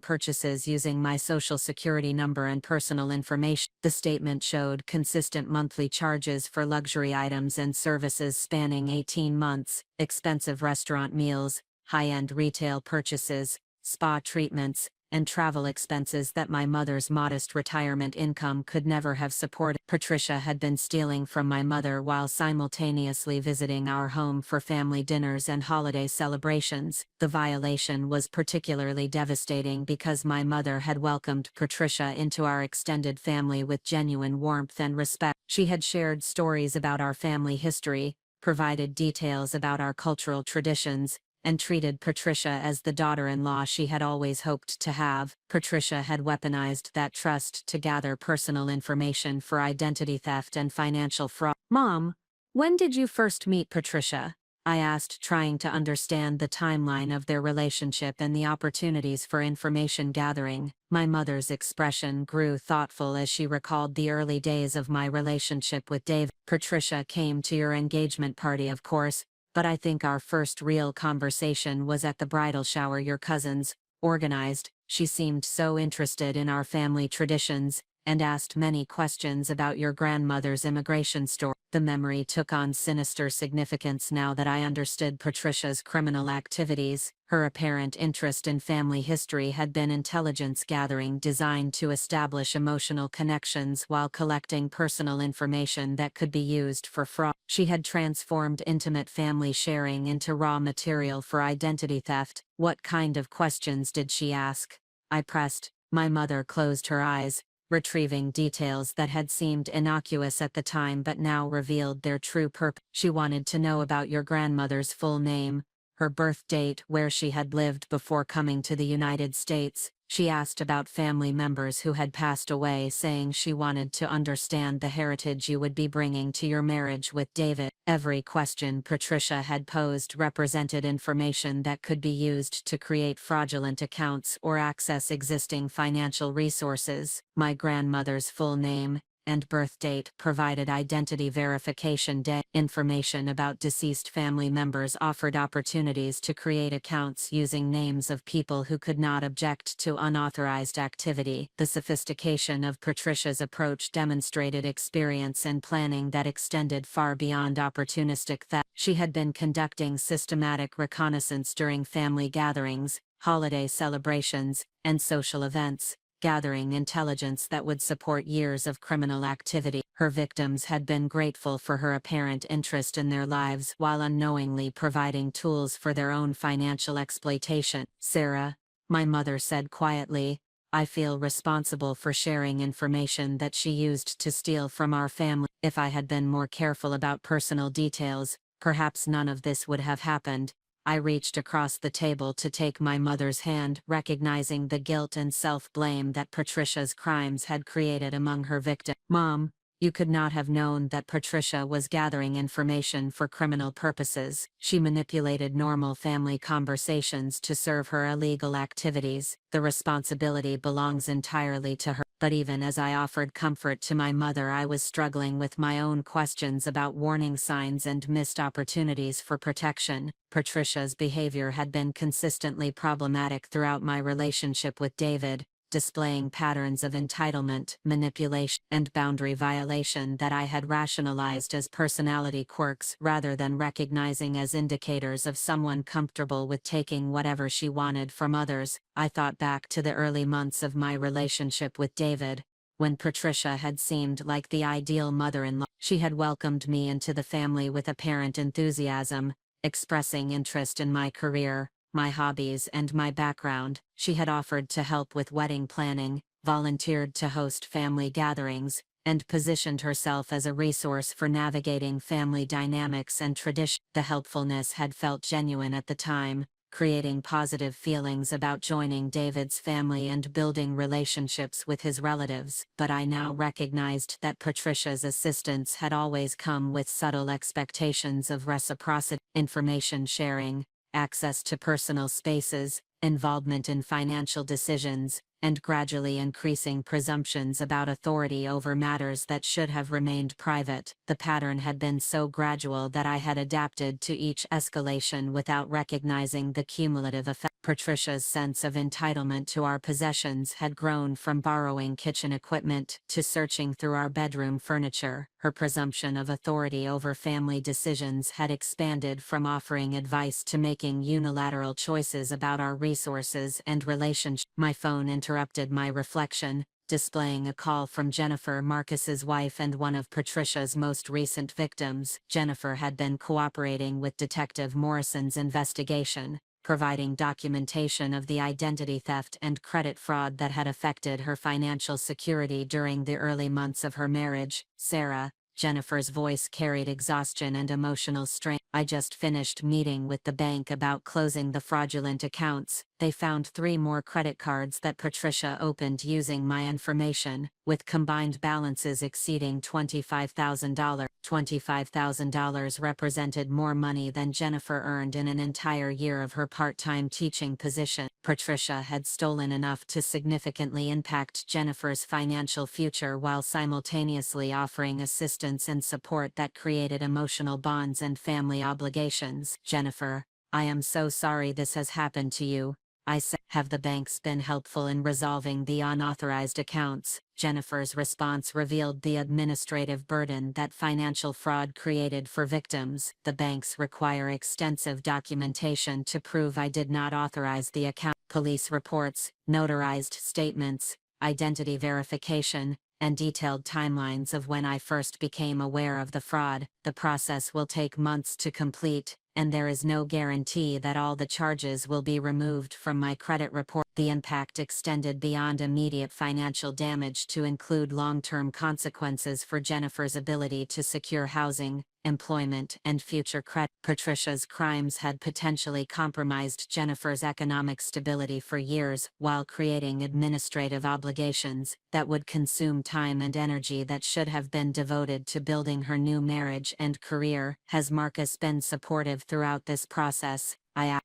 purchases using my social security number and personal information." The statement showed consistent monthly charges for luxury items and services spanning 18 months, expensive restaurant meals, high-end retail purchases, spa treatments, and travel expenses that my mother's modest retirement income could never have supported. Patricia had been stealing from my mother while simultaneously visiting our home for family dinners and holiday celebrations. The violation was particularly devastating because my mother had welcomed Patricia into our extended family with genuine warmth and respect. She had shared stories about our family history, provided details about our cultural traditions, and treated Patricia as the daughter-in-law she had always hoped to have. Patricia had weaponized that trust to gather personal information for identity theft and financial fraud. "Mom, when did you first meet Patricia?" I asked, trying to understand the timeline of their relationship and the opportunities for information gathering. My mother's expression grew thoughtful as she recalled the early days of my relationship with Dave. "Patricia came to your engagement party, of course, but I think our first real conversation was at the bridal shower your cousins organized. She seemed so interested in our family traditions, and asked many questions about your grandmother's immigration story." The memory took on sinister significance now that I understood Patricia's criminal activities. Her apparent interest in family history had been intelligence gathering designed to establish emotional connections while collecting personal information that could be used for fraud. She had transformed intimate family sharing into raw material for identity theft. "What kind of questions did she ask?" I pressed. My mother closed her eyes, retrieving details that had seemed innocuous at the time but now revealed their true purpose. "She wanted to know about your grandmother's full name, her birth date, where she had lived before coming to the United States. She asked about family members who had passed away, saying she wanted to understand the heritage you would be bringing to your marriage with David." Every question Patricia had posed represented information that could be used to create fraudulent accounts or access existing financial resources. My grandmother's full name, and birth date provided identity verification information about deceased family members offered opportunities to create accounts using names of people who could not object to unauthorized activity. The sophistication of Patricia's approach demonstrated experience and planning that extended far beyond opportunistic theft. She had been conducting systematic reconnaissance during family gatherings, holiday celebrations, and social events, gathering intelligence that would support years of criminal activity. Her victims had been grateful for her apparent interest in their lives while unknowingly providing tools for their own financial exploitation. "Sarah," my mother said quietly, "I feel responsible for sharing information that she used to steal from our family. If I had been more careful about personal details, perhaps none of this would have happened." I reached across the table to take my mother's hand, recognizing the guilt and self-blame that Patricia's crimes had created among her victims. "Mom, you could not have known that Patricia was gathering information for criminal purposes. She manipulated normal family conversations to serve her illegal activities. The responsibility belongs entirely to her." But even as I offered comfort to my mother, I was struggling with my own questions about warning signs and missed opportunities for protection. Patricia's behavior had been consistently problematic throughout my relationship with David, displaying patterns of entitlement, manipulation, and boundary violation that I had rationalized as personality quirks rather than recognizing as indicators of someone comfortable with taking whatever she wanted from others. I thought back to the early months of my relationship with David, when Patricia had seemed like the ideal mother-in-law. She had welcomed me into the family with apparent enthusiasm, expressing interest in my career, my hobbies, and my background. She had offered to help with wedding planning, volunteered to host family gatherings, and positioned herself as a resource for navigating family dynamics and tradition. The helpfulness had felt genuine at the time, creating positive feelings about joining David's family and building relationships with his relatives. But I now recognized that Patricia's assistance had always come with subtle expectations of reciprocity, information sharing, access to personal spaces, involvement in financial decisions, and gradually increasing presumptions about authority over matters that should have remained private. The pattern had been so gradual that I had adapted to each escalation without recognizing the cumulative effect. Patricia's sense of entitlement to our possessions had grown from borrowing kitchen equipment to searching through our bedroom furniture. Her presumption of authority over family decisions had expanded from offering advice to making unilateral choices about our resources and relationships. My phone interrupted my reflection, displaying a call from Jennifer, Marcus's wife and one of Patricia's most recent victims. Jennifer had been cooperating with Detective Morrison's investigation, providing documentation of the identity theft and credit fraud that had affected her financial security during the early months of her marriage. "Sarah," Jennifer's voice carried exhaustion and emotional strain, "I just finished meeting with the bank about closing the fraudulent accounts. They found 3 more credit cards that Patricia opened using my information, with combined balances exceeding $25,000. $25,000 represented more money than Jennifer earned in an entire year of her part-time teaching position. Patricia had stolen enough to significantly impact Jennifer's financial future while simultaneously offering assistance and support that created emotional bonds and family obligations. "Jennifer, I am so sorry this has happened to you," I said. "Have the banks been helpful in resolving the unauthorized accounts?" Jennifer's response revealed the administrative burden that financial fraud created for victims. "The banks require extensive documentation to prove I did not authorize the account. Police reports, notarized statements, identity verification, and detailed timelines of when I first became aware of the fraud. The process will take months to complete, and there is no guarantee that all the charges will be removed from my credit report." The impact extended beyond immediate financial damage to include long-term consequences for Jennifer's ability to secure housing, employment, and future credit. Patricia's crimes had potentially compromised Jennifer's economic stability for years, while creating administrative obligations that would consume time and energy that should have been devoted to building her new marriage and career. "Has Marcus been supportive throughout this process?"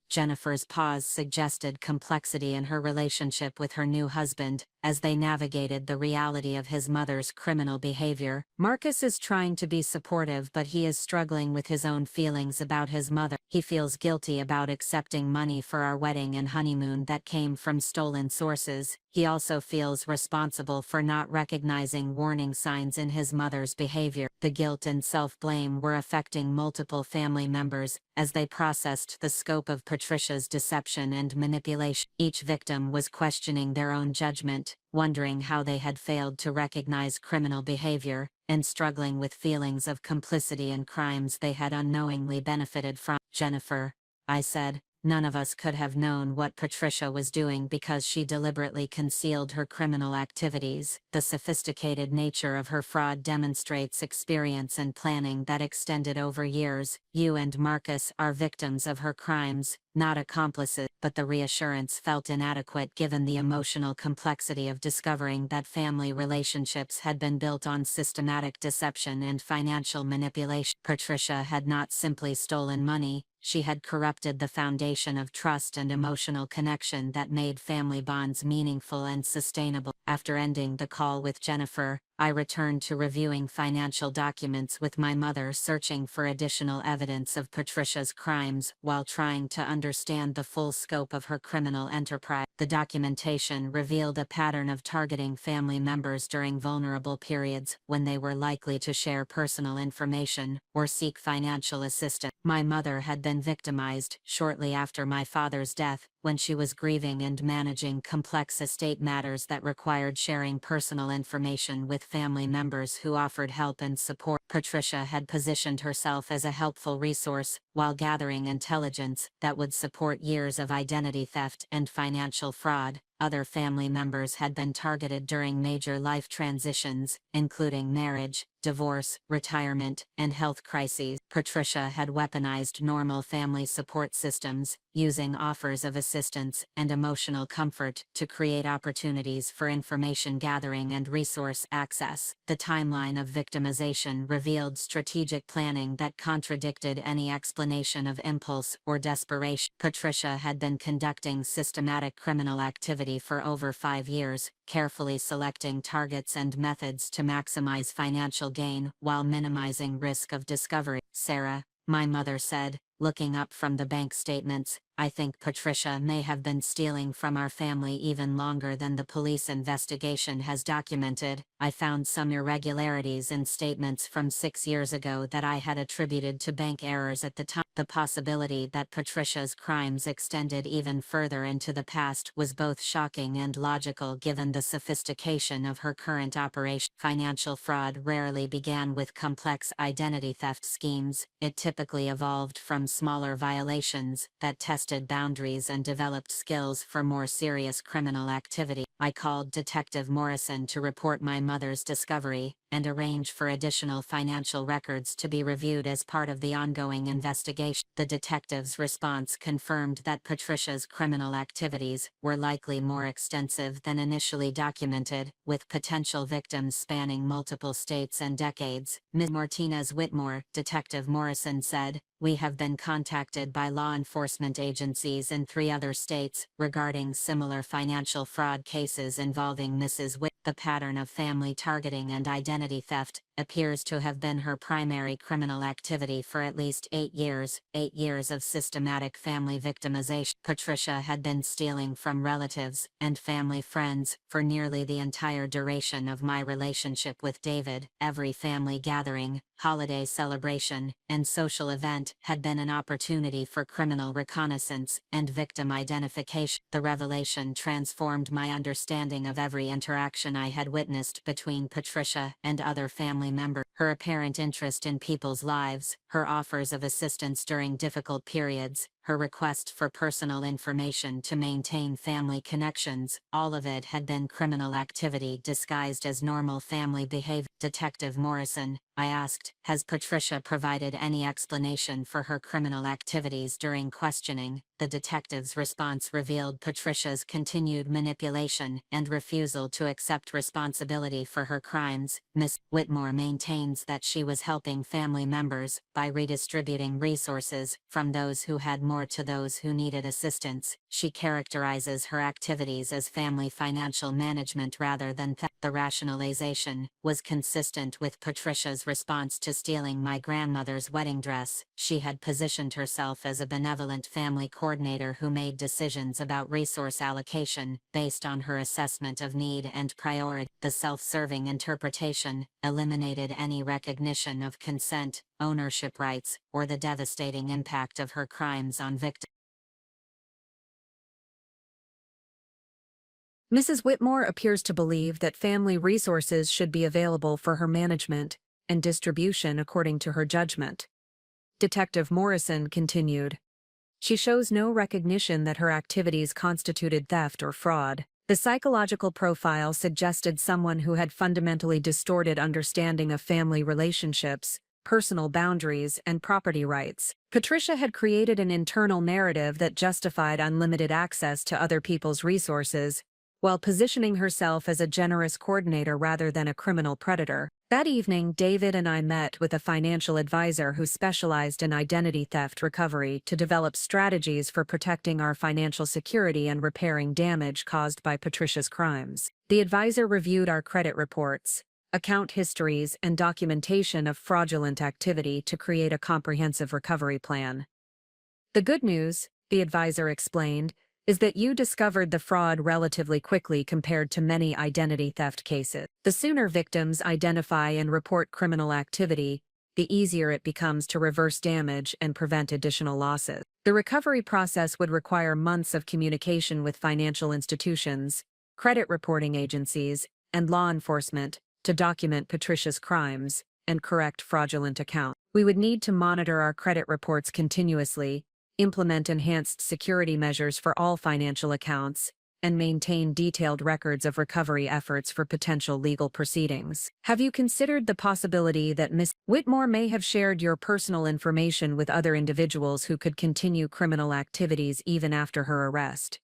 Jennifer's pause suggested complexity in her relationship with her new husband, as they navigated the reality of his mother's criminal behavior. Marcus is trying to be supportive, but he is struggling with his own feelings about his mother. He feels guilty about accepting money for our wedding and honeymoon that came from stolen sources. He also feels responsible for not recognizing warning signs in his mother's behavior. The guilt and self-blame were affecting multiple family members as they processed the scope of Patricia's deception and manipulation. Each victim was questioning their own judgment, wondering how they had failed to recognize criminal behavior, and struggling with feelings of complicity in crimes they had unknowingly benefited from. "Jennifer," I said, "none of us could have known what Patricia was doing because she deliberately concealed her criminal activities. The sophisticated nature of her fraud demonstrates experience and planning that extended over years. You and Marcus are victims of her crimes, not accomplices." But the reassurance felt inadequate given the emotional complexity of discovering that family relationships had been built on systematic deception and financial manipulation. Patricia had not simply stolen money, she had corrupted the foundation of trust and emotional connection that made family bonds meaningful and sustainable. After ending the call with Jennifer, I returned to reviewing financial documents with my mother, searching for additional evidence of Patricia's crimes while trying to understand the full scope of her criminal enterprise. The documentation revealed a pattern of targeting family members during vulnerable periods when they were likely to share personal information or seek financial assistance. My mother had been victimized shortly after my father's death, when she was grieving and managing complex estate matters that required sharing personal information with family members who offered help and support. Patricia had positioned herself as a helpful resource while gathering intelligence that would support years of identity theft and financial fraud. Other family members had been targeted during major life transitions, including marriage, divorce, retirement, and health crises. Patricia had weaponized normal family support systems, using offers of assistance and emotional comfort to create opportunities for information gathering and resource access. The timeline of victimization revealed strategic planning that contradicted any explanation of impulse or desperation. Patricia had been conducting systematic criminal activity for over 5 years, carefully selecting targets and methods to maximize financial gain while minimizing risk of discovery. "Sarah," my mother said, looking up from the bank statements, "I think Patricia may have been stealing from our family even longer than the police investigation has documented. I found some irregularities in statements from 6 years ago that I had attributed to bank errors at the time." The possibility that Patricia's crimes extended even further into the past was both shocking and logical given the sophistication of her current operation. Financial fraud rarely began with complex identity theft schemes. It typically evolved from smaller violations that tested boundaries and developed skills for more serious criminal activity. I called Detective Morrison to report my mother's discovery and arrange for additional financial records to be reviewed as part of the ongoing investigation. The detective's response confirmed that Patricia's criminal activities were likely more extensive than initially documented, with potential victims spanning multiple states and decades. "Ms. Martinez Whitmore," Detective Morrison said, "we have been contacted by law enforcement agencies in 3 other states regarding similar financial fraud cases involving Mrs. Whitmore. The pattern of family targeting and identity theft appears to have been her primary criminal activity for at least 8 years, 8 years of systematic family victimization." Patricia had been stealing from relatives and family friends for nearly the entire duration of my relationship with David. Every family gathering, holiday celebration, and social event had been an opportunity for criminal reconnaissance and victim identification. The revelation transformed my understanding of every interaction I had witnessed between Patricia and other family members. Her apparent interest in people's lives, her offers of assistance during difficult periods, her request for personal information to maintain family connections, all of it had been criminal activity disguised as normal family behavior. "Detective Morrison," I asked, "has Patricia provided any explanation for her criminal activities during questioning?" The detective's response revealed Patricia's continued manipulation and refusal to accept responsibility for her crimes. "Miss Whitmore maintains that she was helping family members by by redistributing resources from those who had more to those who needed assistance. She characterizes her activities as family financial management rather than theft. The rationalization was consistent with Patricia's response to stealing my grandmother's wedding dress. She had positioned herself as a benevolent family coordinator who made decisions about resource allocation based on her assessment of need and priority. The self-serving interpretation eliminated any recognition of consent, ownership rights, or the devastating impact of her crimes on victims. Mrs. Whitmore appears to believe that family resources should be available for her management and distribution according to her judgment. Detective Morrison continued. She shows no recognition that her activities constituted theft or fraud. The psychological profile suggested someone who had fundamentally distorted understanding of family relationships, personal boundaries, and property rights. Patricia had created an internal narrative that justified unlimited access to other people's resources, while positioning herself as a generous coordinator rather than a criminal predator. That evening, David and I met with a financial advisor who specialized in identity theft recovery to develop strategies for protecting our financial security and repairing damage caused by Patricia's crimes. The advisor reviewed our credit reports, account histories, and documentation of fraudulent activity to create a comprehensive recovery plan. The good news, the advisor explained, is that you discovered the fraud relatively quickly compared to many identity theft cases. The sooner victims identify and report criminal activity, the easier it becomes to reverse damage and prevent additional losses. The recovery process would require months of communication with financial institutions, credit reporting agencies, and law enforcement to document Patricia's crimes and correct fraudulent accounts. We would need to monitor our credit reports continuously, implement enhanced security measures for all financial accounts, and maintain detailed records of recovery efforts for potential legal proceedings. Have you considered the possibility that Ms. Whitmore may have shared your personal information with other individuals who could continue criminal activities even after her arrest?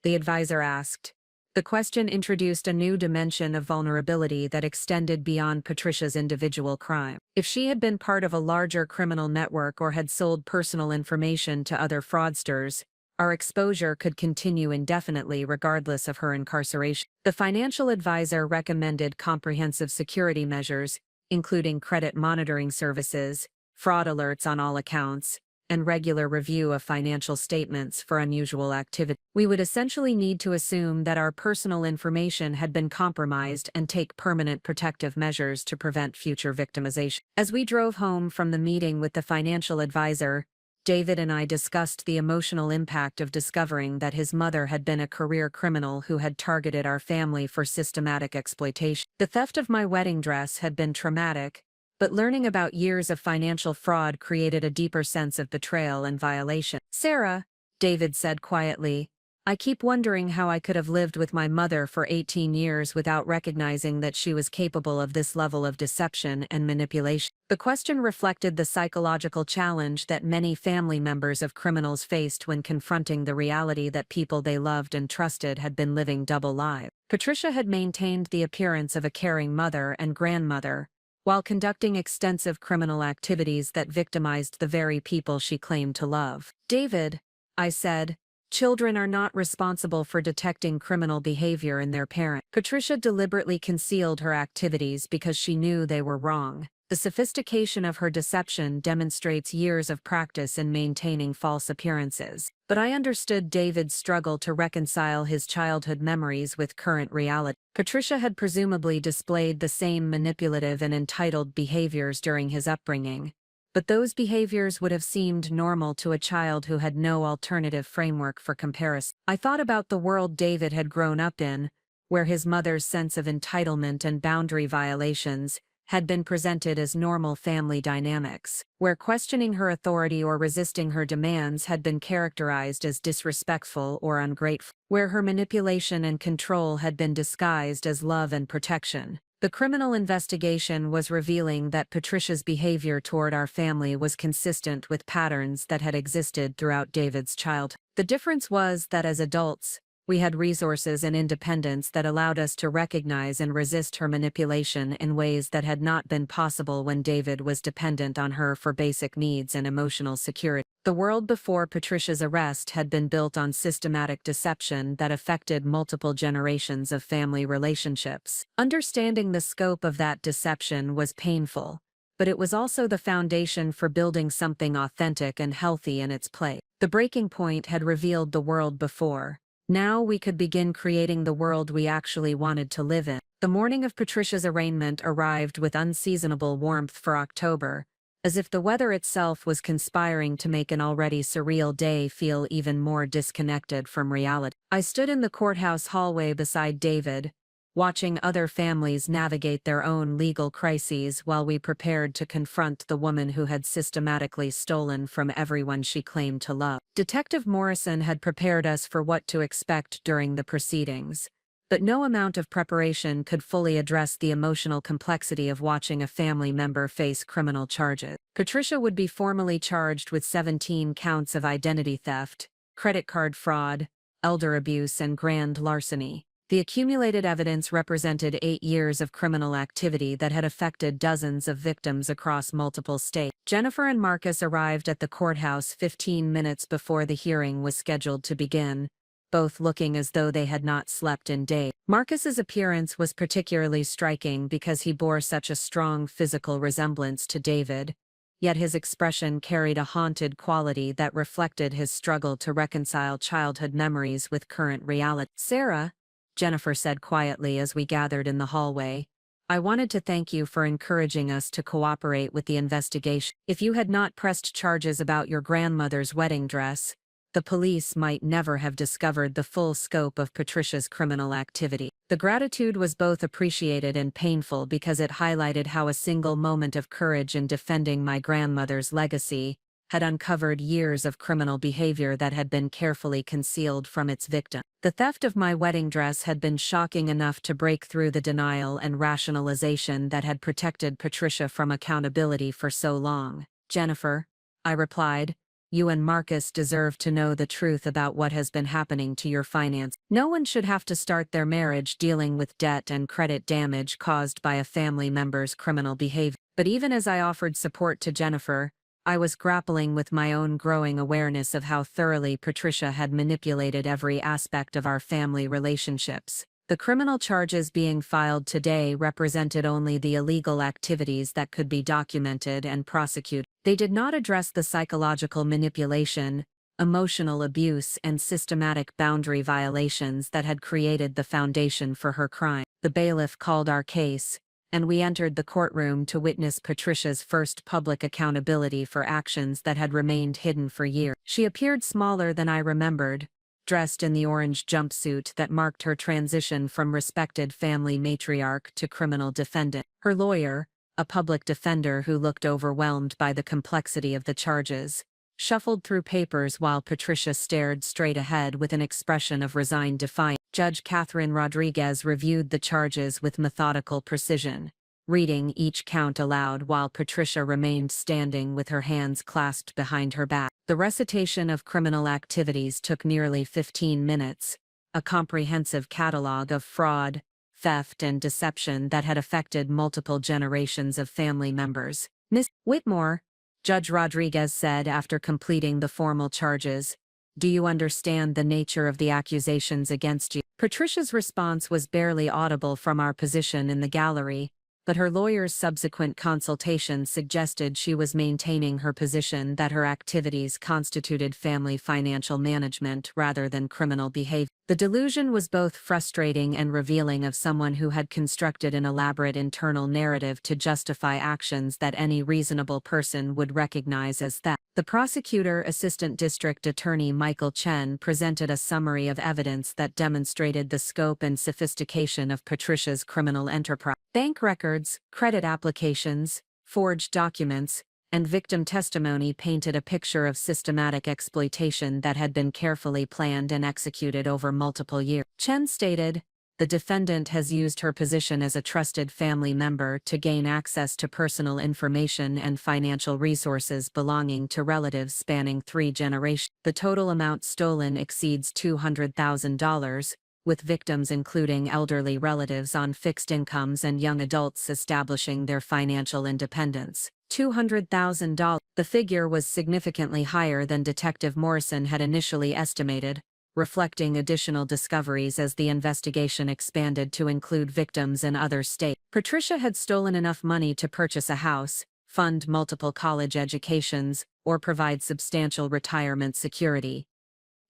The advisor asked. The question introduced a new dimension of vulnerability that extended beyond Patricia's individual crime. If she had been part of a larger criminal network or had sold personal information to other fraudsters, our exposure could continue indefinitely regardless of her incarceration. The financial advisor recommended comprehensive security measures, including credit monitoring services, fraud alerts on all accounts, and regular review of financial statements for unusual activity. We would essentially need to assume that our personal information had been compromised and take permanent protective measures to prevent future victimization. As we drove home from the meeting with the financial advisor, David and I discussed the emotional impact of discovering that his mother had been a career criminal who had targeted our family for systematic exploitation. The theft of my wedding dress had been traumatic, but learning about years of financial fraud created a deeper sense of betrayal and violation. Sarah, David said quietly, I keep wondering how I could have lived with my mother for 18 years without recognizing that she was capable of this level of deception and manipulation. The question reflected the psychological challenge that many family members of criminals faced when confronting the reality that people they loved and trusted had been living double lives. Patricia had maintained the appearance of a caring mother and grandmother, while conducting extensive criminal activities that victimized the very people she claimed to love. David, I said, children are not responsible for detecting criminal behavior in their parents. Patricia deliberately concealed her activities because she knew they were wrong. The sophistication of her deception demonstrates years of practice in maintaining false appearances. But I understood David's struggle to reconcile his childhood memories with current reality. Patricia had presumably displayed the same manipulative and entitled behaviors during his upbringing, but those behaviors would have seemed normal to a child who had no alternative framework for comparison. I thought about the world David had grown up in, where his mother's sense of entitlement and boundary violations had been presented as normal family dynamics, where questioning her authority or resisting her demands had been characterized as disrespectful or ungrateful, where her manipulation and control had been disguised as love and protection. The criminal investigation was revealing that Patricia's behavior toward our family was consistent with patterns that had existed throughout David's childhood. The difference was that as adults, We had resources and independence that allowed us to recognize and resist her manipulation in ways that had not been possible when David was dependent on her for basic needs and emotional security. The world before Patricia's arrest had been built on systematic deception that affected multiple generations of family relationships. Understanding the scope of that deception was painful, but it was also the foundation for building something authentic and healthy in its place. The breaking point had revealed the world before. Now we could begin creating the world we actually wanted to live in. The morning of Patricia's arraignment arrived with unseasonable warmth for October, as if the weather itself was conspiring to make an already surreal day feel even more disconnected from reality. I stood in the courthouse hallway beside David, watching other families navigate their own legal crises while we prepared to confront the woman who had systematically stolen from everyone she claimed to love. Detective Morrison had prepared us for what to expect during the proceedings, but no amount of preparation could fully address the emotional complexity of watching a family member face criminal charges. Patricia would be formally charged with 17 counts of identity theft, credit card fraud, elder abuse, and grand larceny. The accumulated evidence represented 8 years of criminal activity that had affected dozens of victims across multiple states. Jennifer and Marcus arrived at the courthouse 15 minutes before the hearing was scheduled to begin, both looking as though they had not slept in days. Marcus's appearance was particularly striking because he bore such a strong physical resemblance to David, yet his expression carried a haunted quality that reflected his struggle to reconcile childhood memories with current reality. "Sarah," Jennifer said quietly as we gathered in the hallway, "I wanted to thank you for encouraging us to cooperate with the investigation. If you had not pressed charges about your grandmother's wedding dress, the police might never have discovered the full scope of Patricia's criminal activity." The gratitude was both appreciated and painful because it highlighted how a single moment of courage in defending my grandmother's legacy had uncovered years of criminal behavior that had been carefully concealed from its victim. The theft of my wedding dress had been shocking enough to break through the denial and rationalization that had protected Patricia from accountability for so long. "Jennifer," I replied, "you and Marcus deserve to know the truth about what has been happening to your finance. No one should have to start their marriage dealing with debt and credit damage caused by a family member's criminal behavior." But even as I offered support to Jennifer, I was grappling with my own growing awareness of how thoroughly Patricia had manipulated every aspect of our family relationships. The criminal charges being filed today represented only the illegal activities that could be documented and prosecuted. They did not address the psychological manipulation, emotional abuse, and systematic boundary violations that had created the foundation for her crime. The bailiff called our case, and we entered the courtroom to witness Patricia's first public accountability for actions that had remained hidden for years. She appeared smaller than I remembered, dressed in the orange jumpsuit that marked her transition from respected family matriarch to criminal defendant. Her lawyer, a public defender who looked overwhelmed by the complexity of the charges, shuffled through papers while Patricia stared straight ahead with an expression of resigned defiance. Judge Catherine Rodriguez reviewed the charges with methodical precision, reading each count aloud while Patricia remained standing with her hands clasped behind her back. The recitation of criminal activities took nearly 15 minutes, a comprehensive catalog of fraud, theft, and deception that had affected multiple generations of family members. "Miss Whitmore," Judge Rodriguez said after completing the formal charges, "do you understand the nature of the accusations against you?" Patricia's response was barely audible from our position in the gallery, but her lawyer's subsequent consultation suggested she was maintaining her position that her activities constituted family financial management rather than criminal behavior. The delusion was both frustrating and revealing of someone who had constructed an elaborate internal narrative to justify actions that any reasonable person would recognize as theft. The prosecutor, Assistant District Attorney Michael Chen, presented a summary of evidence that demonstrated the scope and sophistication of Patricia's criminal enterprise. Bank records, credit applications, forged documents, and victim testimony painted a picture of systematic exploitation that had been carefully planned and executed over multiple years. Chen stated, The defendant has used her position as a trusted family member to gain access to personal information and financial resources belonging to relatives spanning 3 generations. The total amount stolen exceeds $200,000, with victims including elderly relatives on fixed incomes and young adults establishing their financial independence. $200,000. The figure was significantly higher than Detective Morrison had initially estimated, reflecting additional discoveries as the investigation expanded to include victims in other states. Patricia had stolen enough money to purchase a house, fund multiple college educations, or provide substantial retirement security.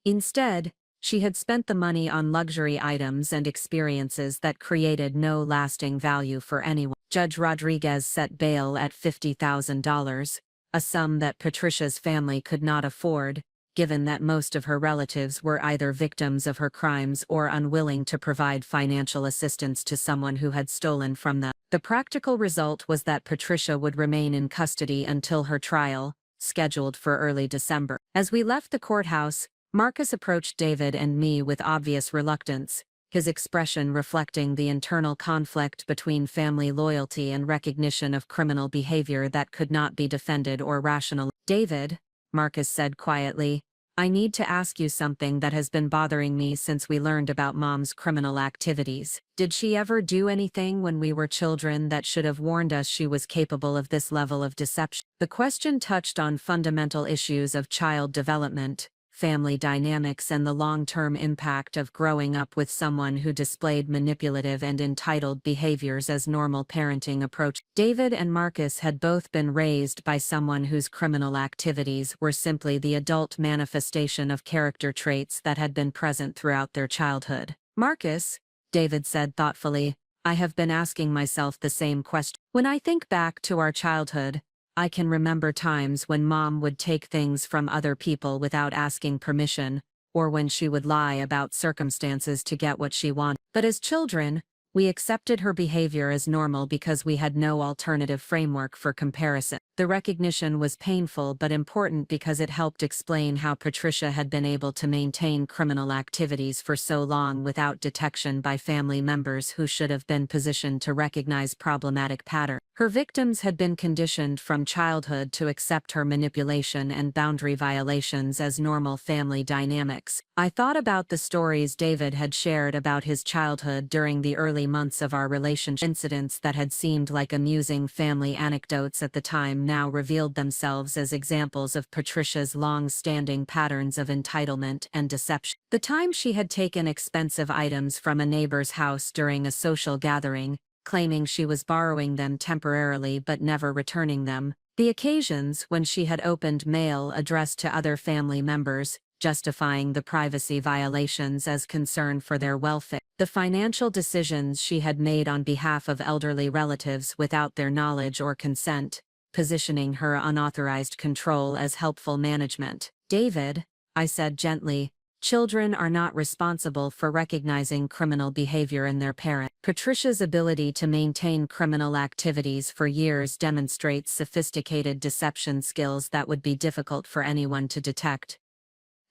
Instead, she had spent the money on luxury items and experiences that created no lasting value for anyone. Judge Rodriguez set bail at $50,000, a sum that Patricia's family could not afford, given that most of her relatives were either victims of her crimes or unwilling to provide financial assistance to someone who had stolen from them. The practical result was that Patricia would remain in custody until her trial, scheduled for early December. As we left the courthouse, Marcus approached David and me with obvious reluctance, his expression reflecting the internal conflict between family loyalty and recognition of criminal behavior that could not be defended or rationalized. "David," Marcus said quietly, "I need to ask you something that has been bothering me since we learned about Mom's criminal activities. Did she ever do anything when we were children that should have warned us she was capable of this level of deception?" The question touched on fundamental issues of child development, family dynamics, and the long-term impact of growing up with someone who displayed manipulative and entitled behaviors as normal parenting approach. David and Marcus had both been raised by someone whose criminal activities were simply the adult manifestation of character traits that had been present throughout their childhood. "Marcus," David said thoughtfully, "I have been asking myself the same question. When I think back to our childhood, I can remember times when Mom would take things from other people without asking permission, or when she would lie about circumstances to get what she wanted. But as children, we accepted her behavior as normal because we had no alternative framework for comparison. The recognition was painful but important because it helped explain how Patricia had been able to maintain criminal activities for so long without detection by family members who should have been positioned to recognize problematic patterns. Her victims had been conditioned from childhood to accept her manipulation and boundary violations as normal family dynamics. I thought about the stories David had shared about his childhood during the early months of our relationship. Incidents that had seemed like amusing family anecdotes at the time now revealed themselves as examples of Patricia's long-standing patterns of entitlement and deception. The time she had taken expensive items from a neighbor's house during a social gathering, claiming she was borrowing them temporarily but never returning them. The occasions when she had opened mail addressed to other family members, justifying the privacy violations as concern for their welfare. The financial decisions she had made on behalf of elderly relatives without their knowledge or consent, positioning her unauthorized control as helpful management. "David," I said gently, "children are not responsible for recognizing criminal behavior in their parents. Patricia's ability to maintain criminal activities for years demonstrates sophisticated deception skills that would be difficult for anyone to detect,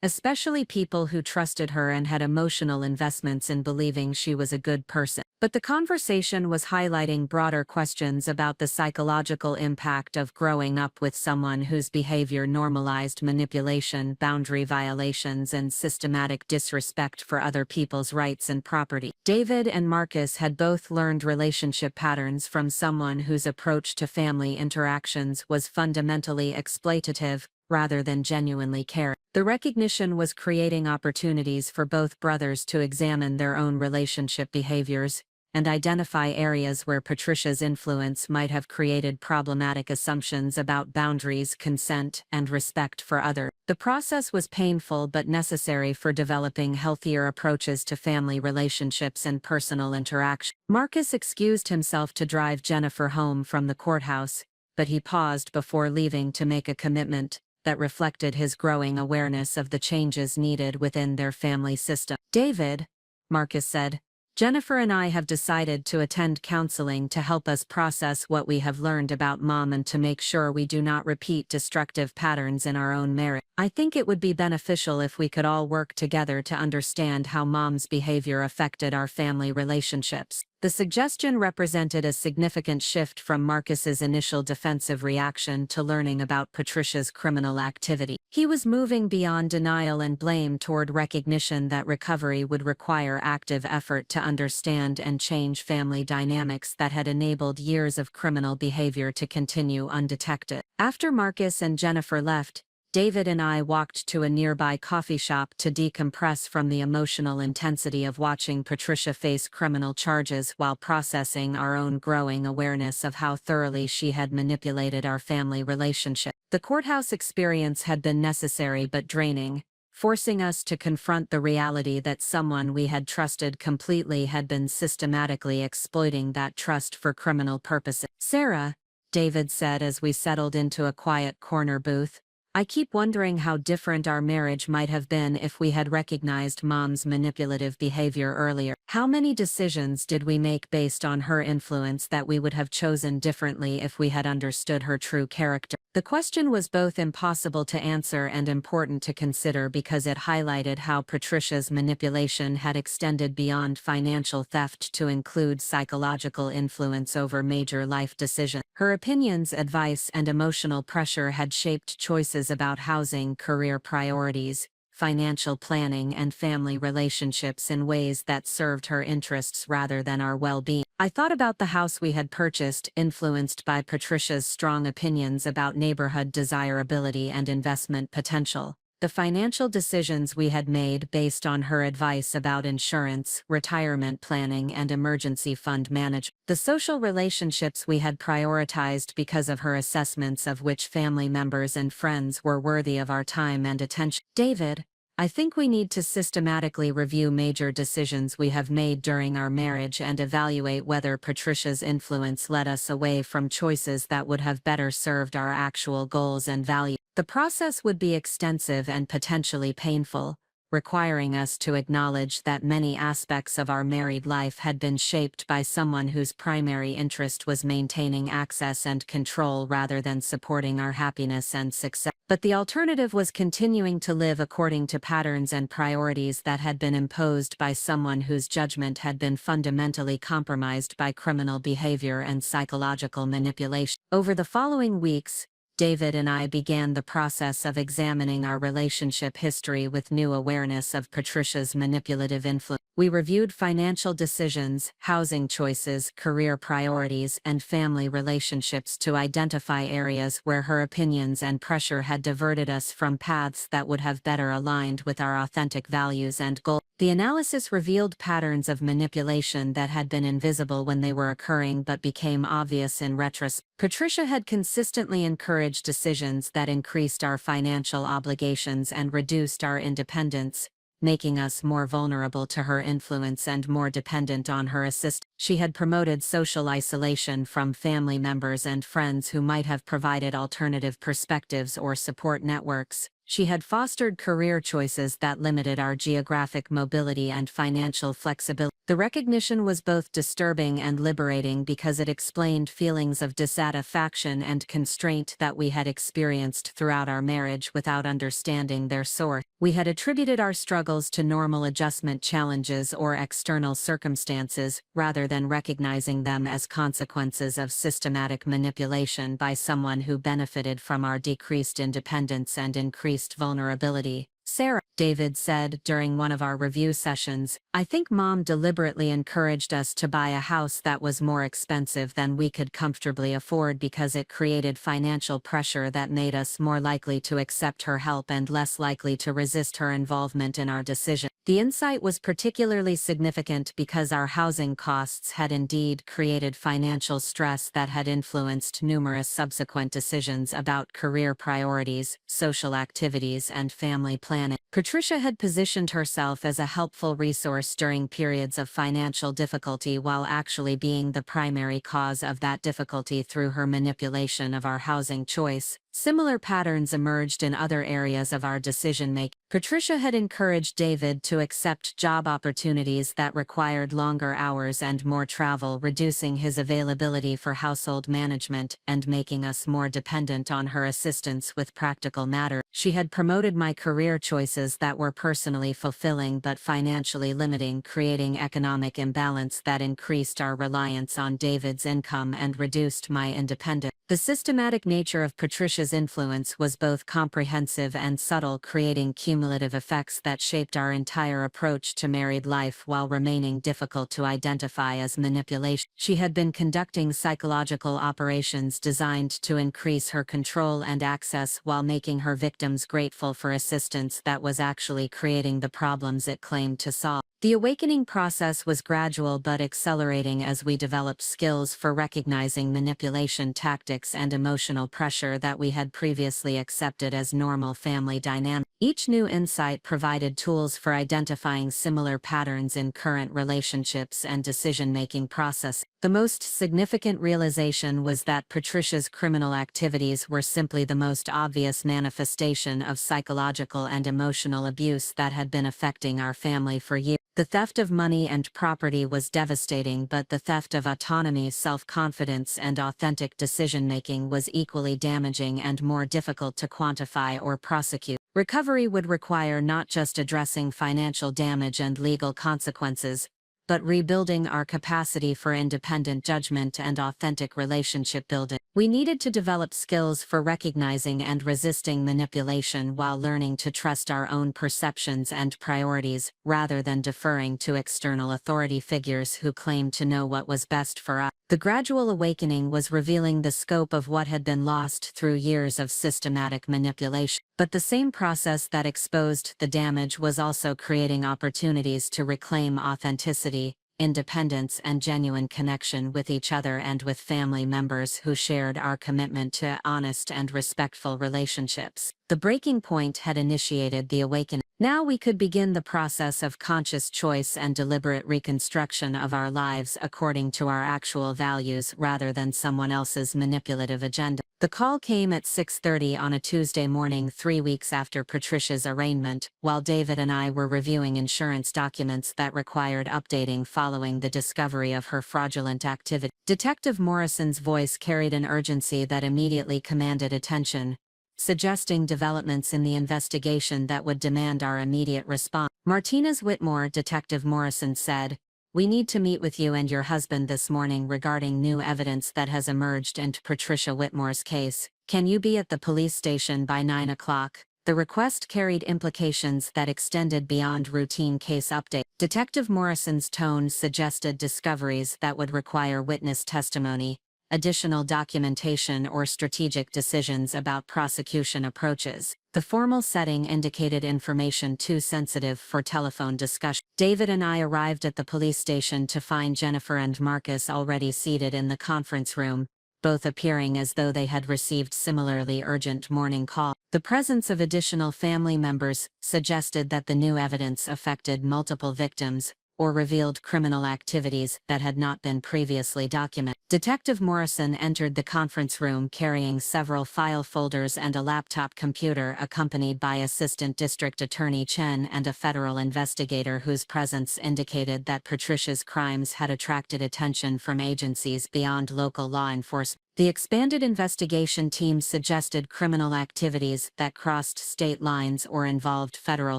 especially people who trusted her and had emotional investments in believing she was a good person." But the conversation was highlighting broader questions about the psychological impact of growing up with someone whose behavior normalized manipulation, boundary violations, and systematic disrespect for other people's rights and property. David and Marcus had both learned relationship patterns from someone whose approach to family interactions was fundamentally exploitative, rather than genuinely caring. The recognition was creating opportunities for both brothers to examine their own relationship behaviors and identify areas where Patricia's influence might have created problematic assumptions about boundaries, consent, and respect for others. The process was painful but necessary for developing healthier approaches to family relationships and personal interaction. Marcus excused himself to drive Jennifer home from the courthouse, but he paused before leaving to make a commitment that reflected his growing awareness of the changes needed within their family system. "David," Marcus said, Jennifer and I have decided to attend counseling to help us process what we have learned about Mom and to make sure we do not repeat destructive patterns in our own marriage. I think it would be beneficial if we could all work together to understand how Mom's behavior affected our family relationships. The suggestion represented a significant shift from Marcus's initial defensive reaction to learning about Patricia's criminal activity. He was moving beyond denial and blame toward recognition that recovery would require active effort to understand and change family dynamics that had enabled years of criminal behavior to continue undetected. After Marcus and Jennifer left, David and I walked to a nearby coffee shop to decompress from the emotional intensity of watching Patricia face criminal charges while processing our own growing awareness of how thoroughly she had manipulated our family relationship. The courthouse experience had been necessary but draining, forcing us to confront the reality that someone we had trusted completely had been systematically exploiting that trust for criminal purposes. "Sarah," David said as we settled into a quiet corner booth, "I keep wondering how different our marriage might have been if we had recognized Mom's manipulative behavior earlier. How many decisions did we make based on her influence that we would have chosen differently if we had understood her true character?" The question was both impossible to answer and important to consider because it highlighted how Patricia's manipulation had extended beyond financial theft to include psychological influence over major life decisions. Her opinions, advice, and emotional pressure had shaped choices about housing, career priorities, financial planning, and family relationships in ways that served her interests rather than our well-being. I thought about the house we had purchased, influenced by Patricia's strong opinions about neighborhood desirability and investment potential. The financial decisions we had made based on her advice about insurance, retirement planning, and emergency fund management. The social relationships we had prioritized because of her assessments of which family members and friends were worthy of our time and attention. "David, I think we need to systematically review major decisions we have made during our marriage and evaluate whether Patricia's influence led us away from choices that would have better served our actual goals and values. The process would be extensive and potentially painful, requiring us to acknowledge that many aspects of our married life had been shaped by someone whose primary interest was maintaining access and control rather than supporting our happiness and success. But the alternative was continuing to live according to patterns and priorities that had been imposed by someone whose judgment had been fundamentally compromised by criminal behavior and psychological manipulation." Over the following weeks, David and I began the process of examining our relationship history with new awareness of Patricia's manipulative influence. We reviewed financial decisions, housing choices, career priorities, and family relationships to identify areas where her opinions and pressure had diverted us from paths that would have better aligned with our authentic values and goals. The analysis revealed patterns of manipulation that had been invisible when they were occurring but became obvious in retrospect. Patricia had consistently encouraged decisions that increased our financial obligations and reduced our independence, making us more vulnerable to her influence and more dependent on her assistance. She had promoted social isolation from family members and friends who might have provided alternative perspectives or support networks. She had fostered career choices that limited our geographic mobility and financial flexibility. The recognition was both disturbing and liberating because it explained feelings of dissatisfaction and constraint that we had experienced throughout our marriage without understanding their source. We had attributed our struggles to normal adjustment challenges or external circumstances, rather than recognizing them as consequences of systematic manipulation by someone who benefited from our decreased independence and increased vulnerability. "Sarah," David said during one of our review sessions, "I think Mom deliberately encouraged us to buy a house that was more expensive than we could comfortably afford because it created financial pressure that made us more likely to accept her help and less likely to resist her involvement in our decision." The insight was particularly significant because our housing costs had indeed created financial stress that had influenced numerous subsequent decisions about career priorities, social activities, and family planning. Patricia had positioned herself as a helpful resource during periods of financial difficulty while actually being the primary cause of that difficulty through her manipulation of our housing choice. Similar patterns emerged in other areas of our decision-making. Patricia had encouraged David to accept job opportunities that required longer hours and more travel, reducing his availability for household management and making us more dependent on her assistance with practical matters. She had promoted my career choices that were personally fulfilling but financially limiting, creating economic imbalance that increased our reliance on David's income and reduced my independence. The systematic nature of Patricia's influence was both comprehensive and subtle, creating cumulative effects that shaped our entire approach to married life while remaining difficult to identify as manipulation. She had been conducting psychological operations designed to increase her control and access while making her victims grateful for assistance that was actually creating the problems it claimed to solve. The awakening process was gradual but accelerating as we developed skills for recognizing manipulation tactics and emotional pressure that we had previously accepted as normal family dynamics. Each new insight provided tools for identifying similar patterns in current relationships and decision-making process. The most significant realization was that Patricia's criminal activities were simply the most obvious manifestation of psychological and emotional abuse that had been affecting our family for years. The theft of money and property was devastating, but the theft of autonomy, self-confidence, and authentic decision-making was equally damaging and more difficult to quantify or prosecute. Recovery would require not just addressing financial damage and legal consequences, but rebuilding our capacity for independent judgment and authentic relationship building. We needed to develop skills for recognizing and resisting manipulation while learning to trust our own perceptions and priorities, rather than deferring to external authority figures who claimed to know what was best for us. The gradual awakening was revealing the scope of what had been lost through years of systematic manipulation. But the same process that exposed the damage was also creating opportunities to reclaim authenticity, independence, and genuine connection with each other and with family members who shared our commitment to honest and respectful relationships. The breaking point had initiated the awakening. Now we could begin the process of conscious choice and deliberate reconstruction of our lives according to our actual values rather than someone else's manipulative agenda. The call came at 6:30 on a Tuesday morning 3 weeks after Patricia's arraignment, while David and I were reviewing insurance documents that required updating following the discovery of her fraudulent activity. Detective Morrison's voice carried an urgency that immediately commanded attention, suggesting developments in the investigation that would demand our immediate response. "Martinez Whitmore," Detective Morrison said, "we need to meet with you and your husband this morning regarding new evidence that has emerged into Patricia Whitmore's case. Can you be at the police station by 9 o'clock? The request carried implications that extended beyond routine case updates. Detective Morrison's tone suggested discoveries that would require witness testimony, additional documentation, or strategic decisions about prosecution approaches. The formal setting indicated information too sensitive for telephone discussion. David and I arrived at the police station to find Jennifer and Marcus already seated in the conference room, both appearing as though they had received similarly urgent morning calls. The presence of additional family members suggested that the new evidence affected multiple victims, or revealed criminal activities that had not been previously documented. Detective Morrison entered the conference room carrying several file folders and a laptop computer, accompanied by Assistant District Attorney Chen and a federal investigator whose presence indicated that Patricia's crimes had attracted attention from agencies beyond local law enforcement. The expanded investigation team suggested criminal activities that crossed state lines or involved federal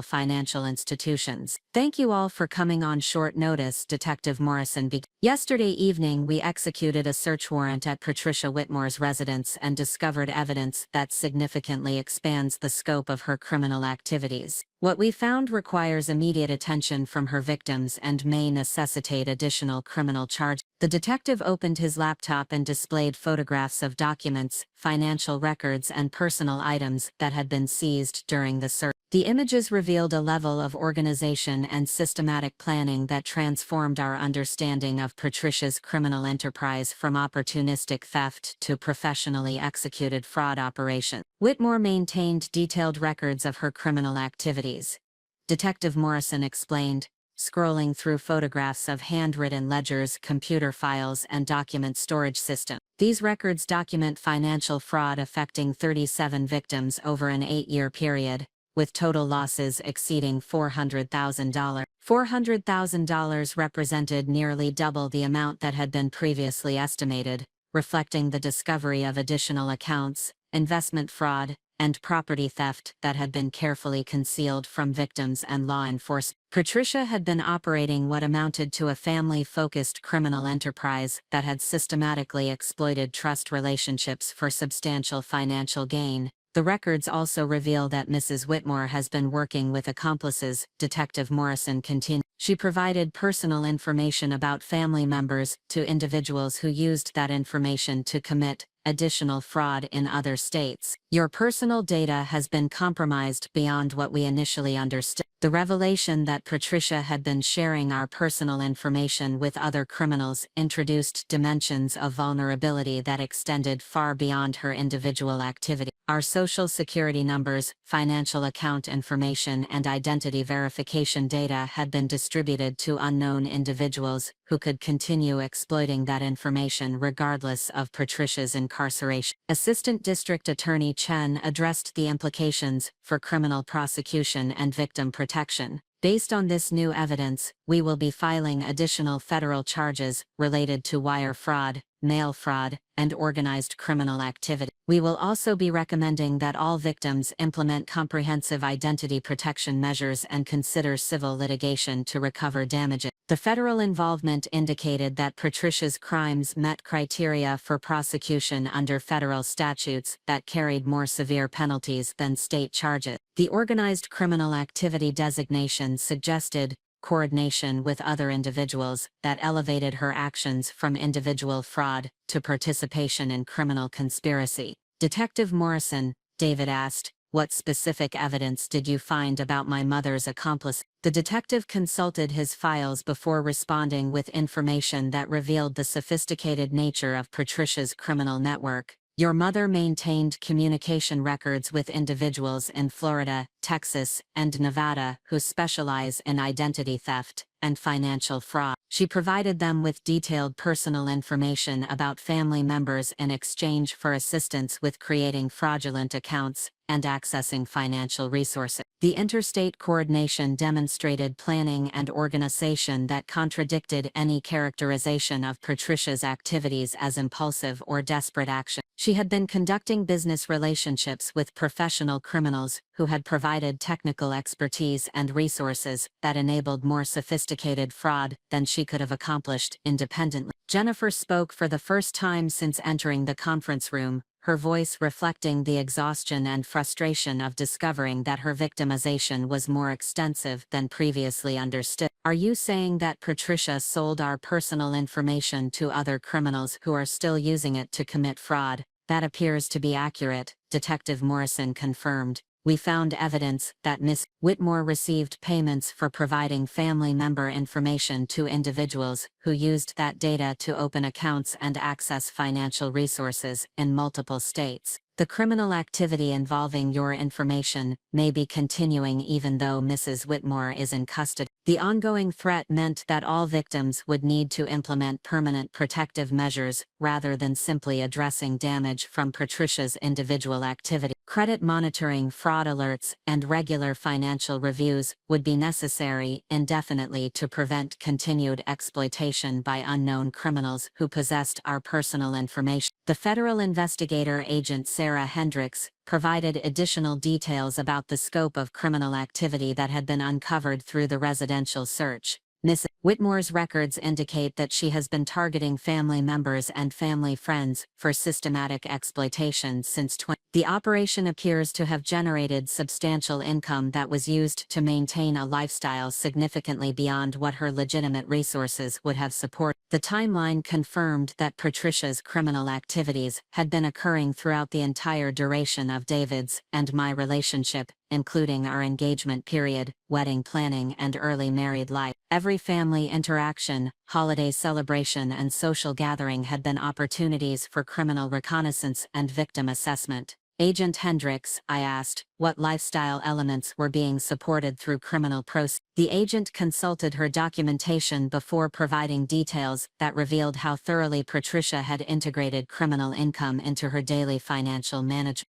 financial institutions. "Thank you all for coming on short notice," Detective Morrison began. "Yesterday evening we executed a search warrant at Patricia Whitmore's residence and discovered evidence that significantly expands the scope of her criminal activities. What we found requires immediate attention from her victims and may necessitate additional criminal charges." The detective opened his laptop and displayed photographs of documents, financial records, and personal items that had been seized during the search. The images revealed a level of organization and systematic planning that transformed our understanding of Patricia's criminal enterprise from opportunistic theft to professionally executed fraud operations. Whitmore maintained detailed records of her criminal activities. Detective Morrison explained, scrolling through photographs of handwritten ledgers, computer files, and document storage systems. These records document financial fraud affecting 37 victims over an 8-year period, with total losses exceeding $400,000. $400,000 represented nearly double the amount that had been previously estimated, reflecting the discovery of additional accounts, investment fraud, and property theft that had been carefully concealed from victims and law enforcement. Patricia had been operating what amounted to a family-focused criminal enterprise that had systematically exploited trust relationships for substantial financial gain. The records also reveal that Mrs. Whitmore has been working with accomplices, Detective Morrison continued. She provided personal information about family members to individuals who used that information to commit additional fraud in other states. Your personal data has been compromised beyond what we initially understood. The revelation that Patricia had been sharing our personal information with other criminals introduced dimensions of vulnerability that extended far beyond her individual activity. Our social security numbers, financial account information, and identity verification data had been distributed to unknown individuals who could continue exploiting that information regardless of Patricia's incarceration. Assistant District Attorney Chen addressed the implications for criminal prosecution and victim protection. Based on this new evidence, we will be filing additional federal charges related to wire fraud, mail fraud, and organized criminal activity. We will also be recommending that all victims implement comprehensive identity protection measures and consider civil litigation to recover damages. The federal involvement indicated that Patricia's crimes met criteria for prosecution under federal statutes that carried more severe penalties than state charges. The organized criminal activity designation suggested coordination with other individuals that elevated her actions from individual fraud to participation in criminal conspiracy. Detective Morrison, David asked, "What specific evidence did you find about my mother's accomplice?" The detective consulted his files before responding with information that revealed the sophisticated nature of Patricia's criminal network. Your mother maintained communication records with individuals in Florida, Texas, and Nevada who specialize in identity theft and financial fraud. She provided them with detailed personal information about family members in exchange for assistance with creating fraudulent accounts and accessing financial resources. The interstate coordination demonstrated planning and organization that contradicted any characterization of Patricia's activities as impulsive or desperate action. She had been conducting business relationships with professional criminals who had provided technical expertise and resources that enabled more sophisticated fraud than she could have accomplished independently. Jennifer spoke for the first time since entering the conference room, her voice reflecting the exhaustion and frustration of discovering that her victimization was more extensive than previously understood. "Are you saying that Patricia sold our personal information to other criminals who are still using it to commit fraud?" "That appears to be accurate," Detective Morrison confirmed. "We found evidence that Ms. Whitmore received payments for providing family member information to individuals who used that data to open accounts and access financial resources in multiple states. The criminal activity involving your information may be continuing even though Mrs. Whitmore is in custody." The ongoing threat meant that all victims would need to implement permanent protective measures rather than simply addressing damage from Patricia's individual activity. Credit monitoring, fraud alerts, and regular financial reviews would be necessary indefinitely to prevent continued exploitation by unknown criminals who possessed our personal information. The federal investigator agent Sarah Hendricks provided additional details about the scope of criminal activity that had been uncovered through the residential search. Ms. Whitmore's records indicate that she has been targeting family members and family friends for systematic exploitation since 20. The operation appears to have generated substantial income that was used to maintain a lifestyle significantly beyond what her legitimate resources would have supported. The timeline confirmed that Patricia's criminal activities had been occurring throughout the entire duration of David's and my relationship, including our engagement period, wedding planning, and early married life. Every family interaction, holiday celebration, and social gathering had been opportunities for criminal reconnaissance and victim assessment. Agent Hendricks, I asked, what lifestyle elements were being supported through criminal proceeds. The agent consulted her documentation before providing details that revealed how thoroughly Patricia had integrated criminal income into her daily financial management.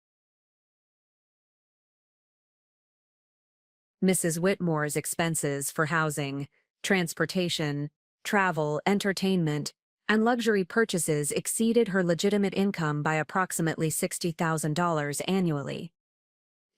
Mrs. Whitmore's expenses for housing, transportation, travel, entertainment, and luxury purchases exceeded her legitimate income by approximately $60,000 annually.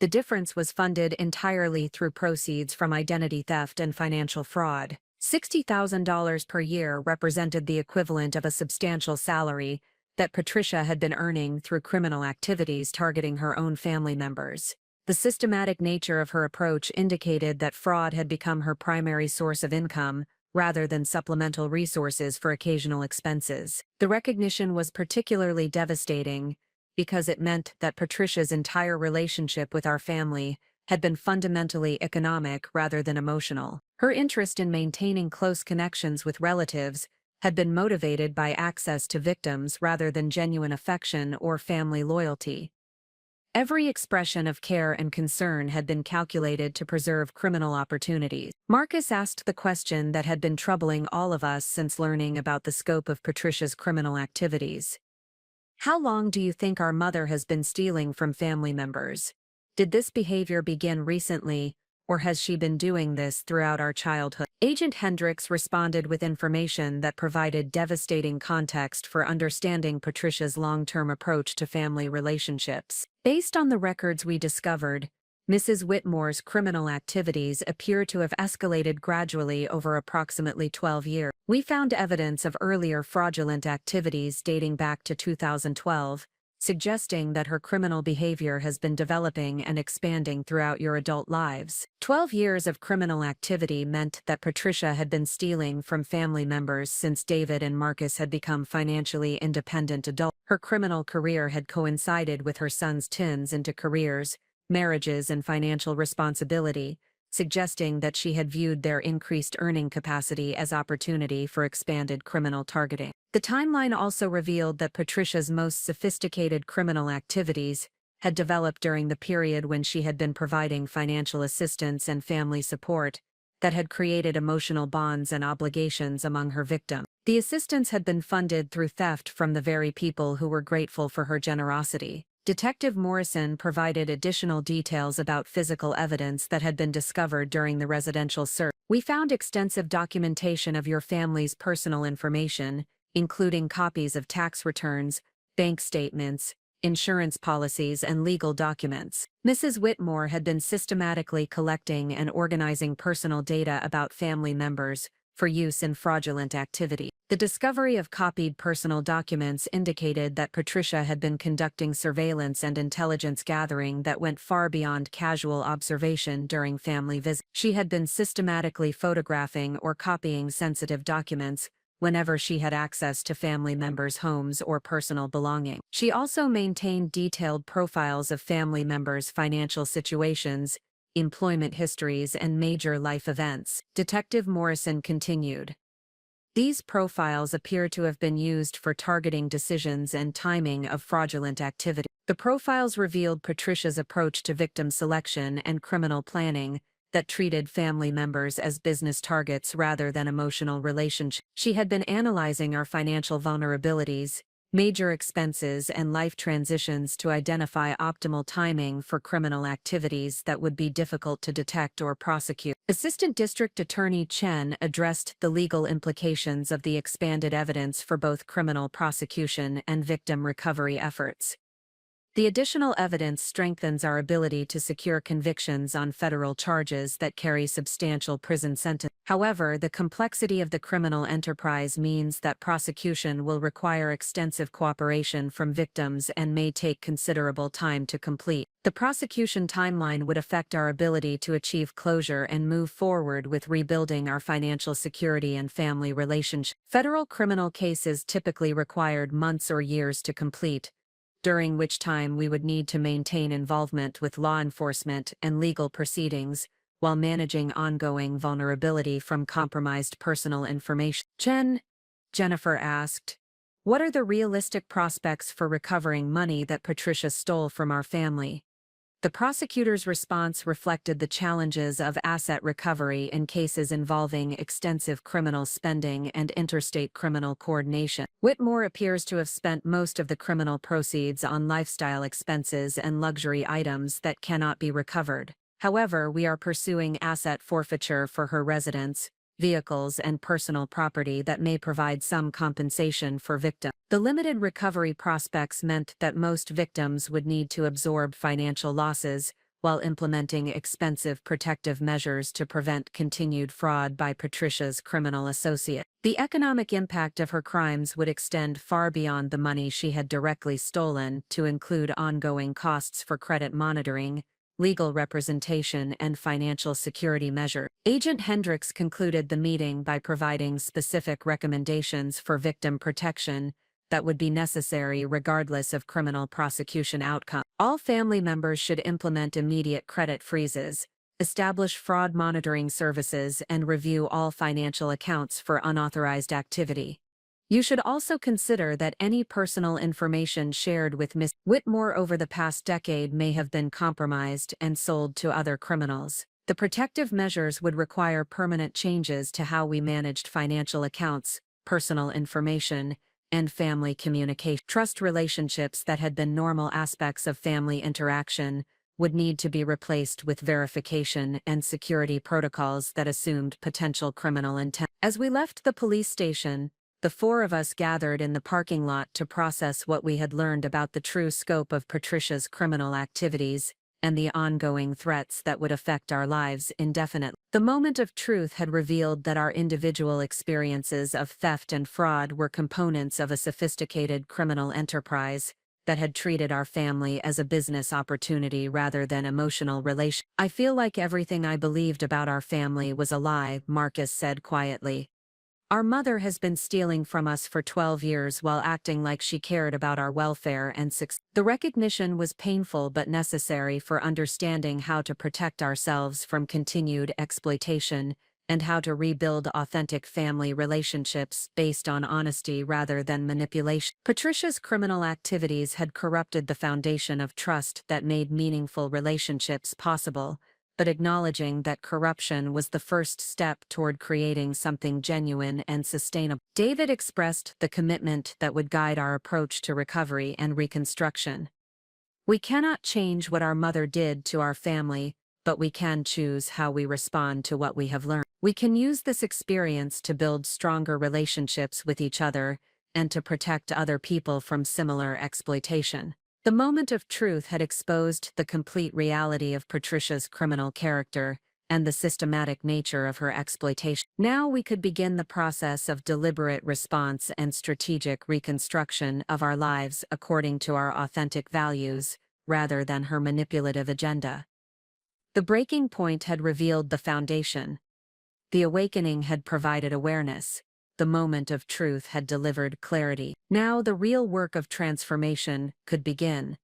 The difference was funded entirely through proceeds from identity theft and financial fraud. $60,000 per year represented the equivalent of a substantial salary that Patricia had been earning through criminal activities targeting her own family members. The systematic nature of her approach indicated that fraud had become her primary source of income, rather than supplemental resources for occasional expenses. The recognition was particularly devastating because it meant that Patricia's entire relationship with our family had been fundamentally economic rather than emotional. Her interest in maintaining close connections with relatives had been motivated by access to victims rather than genuine affection or family loyalty. Every expression of care and concern had been calculated to preserve criminal opportunities. Marcus asked the question that had been troubling all of us since learning about the scope of Patricia's criminal activities. How long do you think our mother has been stealing from family members? Did this behavior begin recently, or has she been doing this throughout our childhood? Agent Hendricks responded with information that provided devastating context for understanding Patricia's long-term approach to family relationships. Based on the records we discovered, Mrs. Whitmore's criminal activities appear to have escalated gradually over approximately 12 years. We found evidence of earlier fraudulent activities dating back to 2012, suggesting that her criminal behavior has been developing and expanding throughout your adult lives. 12 years of criminal activity meant that Patricia had been stealing from family members since David and Marcus had become financially independent adults. Her criminal career had coincided with her son's turns into careers, marriages, and financial responsibility, suggesting that she had viewed their increased earning capacity as opportunity for expanded criminal targeting. The timeline also revealed that Patricia's most sophisticated criminal activities had developed during the period when she had been providing financial assistance and family support that had created emotional bonds and obligations among her victims. The assistance had been funded through theft from the very people who were grateful for her generosity. Detective Morrison provided additional details about physical evidence that had been discovered during the residential search. We found extensive documentation of your family's personal information, including copies of tax returns, bank statements, insurance policies, and legal documents. Mrs. Whitmore had been systematically collecting and organizing personal data about family members for use in fraudulent activity. The discovery of copied personal documents indicated that Patricia had been conducting surveillance and intelligence gathering that went far beyond casual observation during family visits. She had been systematically photographing or copying sensitive documents whenever she had access to family members' homes or personal belongings. She also maintained detailed profiles of family members' financial situations, employment histories, and major life events. Detective Morrison continued. These profiles appear to have been used for targeting decisions and timing of fraudulent activity. The profiles revealed Patricia's approach to victim selection and criminal planning that treated family members as business targets rather than emotional relationships. She had been analyzing our financial vulnerabilities, major expenses, and life transitions to identify optimal timing for criminal activities that would be difficult to detect or prosecute. Assistant District Attorney Chen addressed the legal implications of the expanded evidence for both criminal prosecution and victim recovery efforts. The additional evidence strengthens our ability to secure convictions on federal charges that carry substantial prison sentences. However, the complexity of the criminal enterprise means that prosecution will require extensive cooperation from victims and may take considerable time to complete. The prosecution timeline would affect our ability to achieve closure and move forward with rebuilding our financial security and family relationships. Federal criminal cases typically required months or years to complete, during which time we would need to maintain involvement with law enforcement and legal proceedings, while managing ongoing vulnerability from compromised personal information. Jennifer asked, What are the realistic prospects for recovering money that Patricia stole from our family? The prosecutor's response reflected the challenges of asset recovery in cases involving extensive criminal spending and interstate criminal coordination. Whitmore appears to have spent most of the criminal proceeds on lifestyle expenses and luxury items that cannot be recovered. However, we are pursuing asset forfeiture for her residence, vehicles, and personal property that may provide some compensation for victims. The limited recovery prospects meant that most victims would need to absorb financial losses while implementing expensive protective measures to prevent continued fraud by Patricia's criminal associate. The economic impact of her crimes would extend far beyond the money she had directly stolen to include ongoing costs for credit monitoring, legal representation, and financial security measures. Agent Hendricks concluded the meeting by providing specific recommendations for victim protection that would be necessary regardless of criminal prosecution outcome. All family members should implement immediate credit freezes, establish fraud monitoring services, and review all financial accounts for unauthorized activity. You should also consider that any personal information shared with Ms. Whitmore over the past decade may have been compromised and sold to other criminals. The protective measures would require permanent changes to how we managed financial accounts, personal information, and family communication. Trust relationships that had been normal aspects of family interaction would need to be replaced with verification and security protocols that assumed potential criminal intent. As we left the police station, the four of us gathered in the parking lot to process what we had learned about the true scope of Patricia's criminal activities and the ongoing threats that would affect our lives indefinitely. The moment of truth had revealed that our individual experiences of theft and fraud were components of a sophisticated criminal enterprise that had treated our family as a business opportunity rather than emotional relation. I feel like everything I believed about our family was a lie, Marcus said quietly. Our mother has been stealing from us for 12 years while acting like she cared about our welfare and success. The recognition was painful but necessary for understanding how to protect ourselves from continued exploitation and how to rebuild authentic family relationships based on honesty rather than manipulation. Patricia's criminal activities had corrupted the foundation of trust that made meaningful relationships possible, but acknowledging that corruption was the first step toward creating something genuine and sustainable. David expressed the commitment that would guide our approach to recovery and reconstruction. We cannot change what our mother did to our family, but we can choose how we respond to what we have learned. We can use this experience to build stronger relationships with each other and to protect other people from similar exploitation. The moment of truth had exposed the complete reality of Patricia's criminal character and the systematic nature of her exploitation. Now we could begin the process of deliberate response and strategic reconstruction of our lives according to our authentic values, rather than her manipulative agenda. The breaking point had revealed the foundation. The awakening had provided awareness. The moment of truth had delivered clarity. Now the real work of transformation could begin.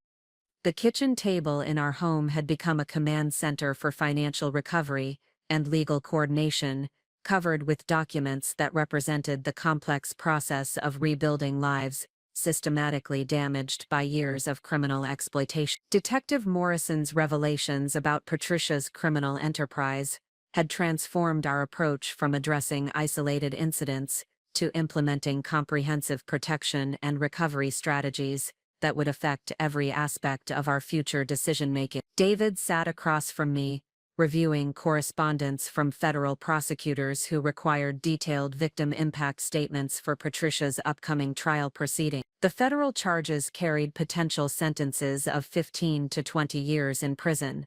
The kitchen table in our home had become a command center for financial recovery and legal coordination, covered with documents that represented the complex process of rebuilding lives systematically damaged by years of criminal exploitation. Detective Morrison's revelations about Patricia's criminal enterprise had transformed our approach from addressing isolated incidents to implementing comprehensive protection and recovery strategies that would affect every aspect of our future decision-making. David sat across from me, reviewing correspondence from federal prosecutors who required detailed victim impact statements for Patricia's upcoming trial proceeding. The federal charges carried potential sentences of 15 to 20 years in prison,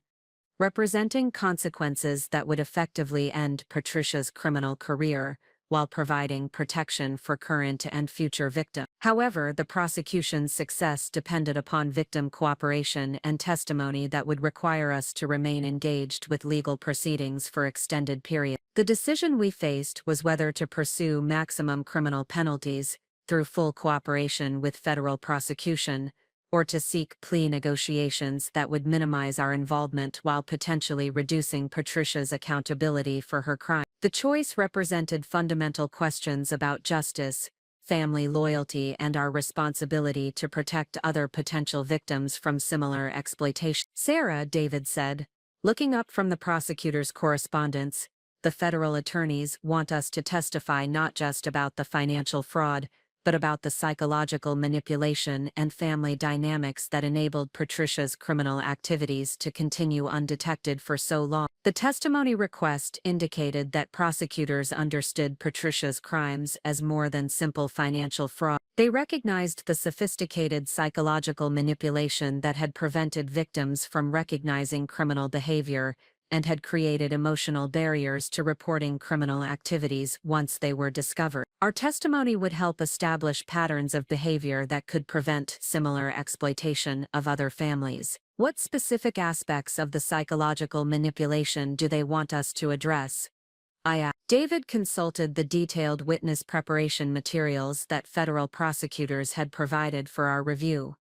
representing consequences that would effectively end Patricia's criminal career while providing protection for current and future victims. However, the prosecution's success depended upon victim cooperation and testimony that would require us to remain engaged with legal proceedings for extended periods. The decision we faced was whether to pursue maximum criminal penalties through full cooperation with federal prosecution, or to seek plea negotiations that would minimize our involvement while potentially reducing Patricia's accountability for her crime. The choice represented fundamental questions about justice, family loyalty and our responsibility to protect other potential victims from similar exploitation. Sarah, David said, looking up from the prosecutor's correspondence, the federal attorneys want us to testify not just about the financial fraud, but about the psychological manipulation and family dynamics that enabled Patricia's criminal activities to continue undetected for so long. The testimony request indicated that prosecutors understood Patricia's crimes as more than simple financial fraud. They recognized the sophisticated psychological manipulation that had prevented victims from recognizing criminal behavior and had created emotional barriers to reporting criminal activities once they were discovered. Our testimony would help establish patterns of behavior that could prevent similar exploitation of other families. What specific aspects of the psychological manipulation do they want us to address? I asked. David consulted the detailed witness preparation materials that federal prosecutors had provided for our review.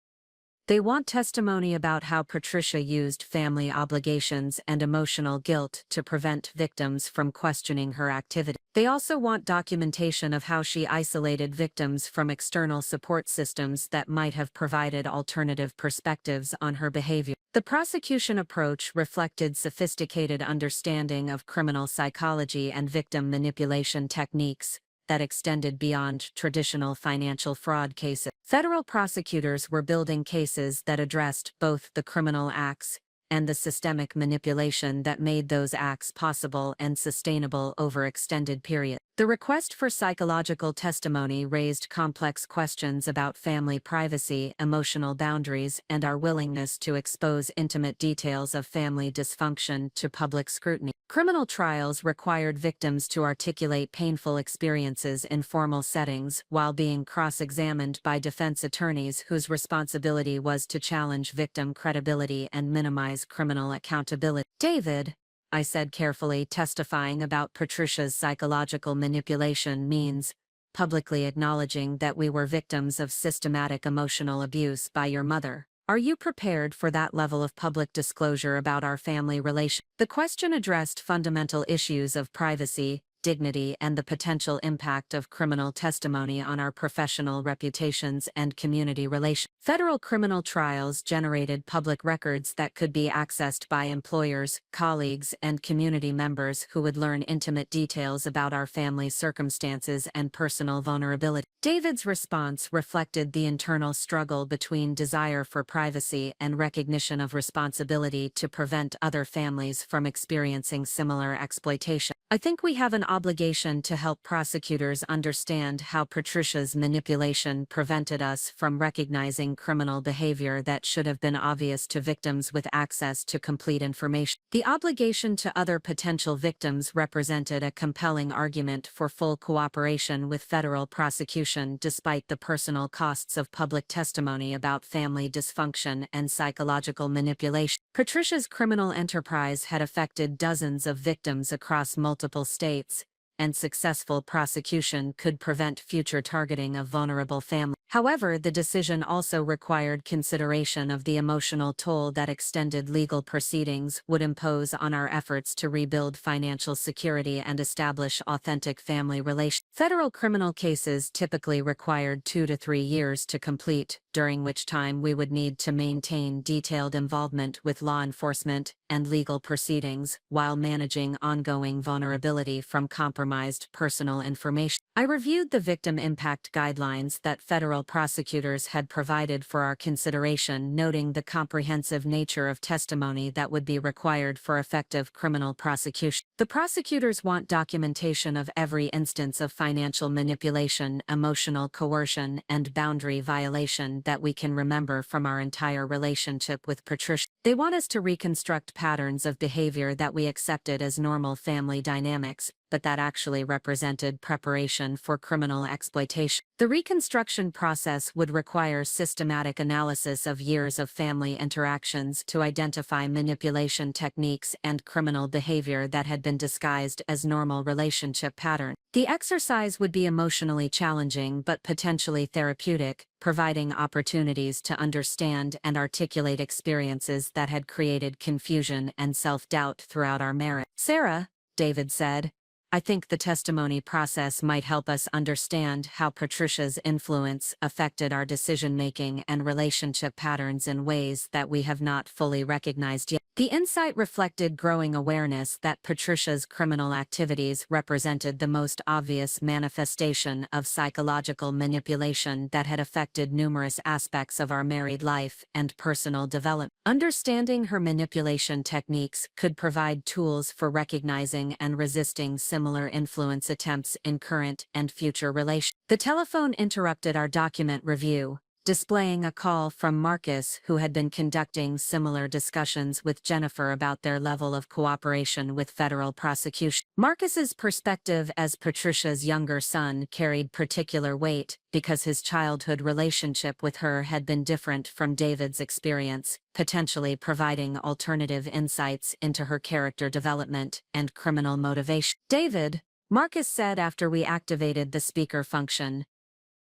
They want testimony about how Patricia used family obligations and emotional guilt to prevent victims from questioning her activity. They also want documentation of how she isolated victims from external support systems that might have provided alternative perspectives on her behavior. The prosecution approach reflected sophisticated understanding of criminal psychology and victim manipulation techniques that extended beyond traditional financial fraud cases. Federal prosecutors were building cases that addressed both the criminal acts and the systemic manipulation that made those acts possible and sustainable over extended periods. The request for psychological testimony raised complex questions about family privacy, emotional boundaries, and our willingness to expose intimate details of family dysfunction to public scrutiny. Criminal trials required victims to articulate painful experiences in formal settings while being cross-examined by defense attorneys whose responsibility was to challenge victim credibility and minimize criminal accountability. David, I said carefully, testifying about Patricia's psychological manipulation means publicly acknowledging that we were victims of systematic emotional abuse by your mother. Are you prepared for that level of public disclosure about our family relation? The question addressed fundamental issues of privacy, dignity, and the potential impact of criminal testimony on our professional reputations and community relations. Federal criminal trials generated public records that could be accessed by employers, colleagues, and community members who would learn intimate details about our family's circumstances and personal vulnerability. David's response reflected the internal struggle between desire for privacy and recognition of responsibility to prevent other families from experiencing similar exploitation. I think we have an obligation to help prosecutors understand how Patricia's manipulation prevented us from recognizing criminal behavior that should have been obvious to victims with access to complete information. The obligation to other potential victims represented a compelling argument for full cooperation with federal prosecution despite the personal costs of public testimony about family dysfunction and psychological manipulation. Patricia's criminal enterprise had affected dozens of victims across multiple states, and successful prosecution could prevent future targeting of vulnerable families. However, the decision also required consideration of the emotional toll that extended legal proceedings would impose on our efforts to rebuild financial security and establish authentic family relations. Federal criminal cases typically required 2 to 3 years to complete, during which time we would need to maintain detailed involvement with law enforcement and legal proceedings while managing ongoing vulnerability from compromised personal information. I reviewed the victim impact guidelines that federal prosecutors had provided for our consideration, noting the comprehensive nature of testimony that would be required for effective criminal prosecution. The prosecutors want documentation of every instance of financial manipulation, emotional coercion, and boundary violation that we can remember from our entire relationship with Patricia. They want us to reconstruct patterns of behavior that we accepted as normal family dynamics, but that actually represented preparation for criminal exploitation. The reconstruction process would require systematic analysis of years of family interactions to identify manipulation techniques and criminal behavior that had been disguised as normal relationship patterns. The exercise would be emotionally challenging but potentially therapeutic, providing opportunities to understand and articulate experiences that had created confusion and self-doubt throughout our marriage. Sarah, David said, I think the testimony process might help us understand how Patricia's influence affected our decision-making and relationship patterns in ways that we have not fully recognized yet. The insight reflected growing awareness that Patricia's criminal activities represented the most obvious manifestation of psychological manipulation that had affected numerous aspects of our married life and personal development. Understanding her manipulation techniques could provide tools for recognizing and resisting similar influence attempts in current and future relations. The telephone interrupted our document review, displaying a call from Marcus, who had been conducting similar discussions with Jennifer about their level of cooperation with federal prosecution. Marcus's perspective as Patricia's younger son carried particular weight because his childhood relationship with her had been different from David's experience, potentially providing alternative insights into her character development and criminal motivation. "David," Marcus said after we activated the speaker function,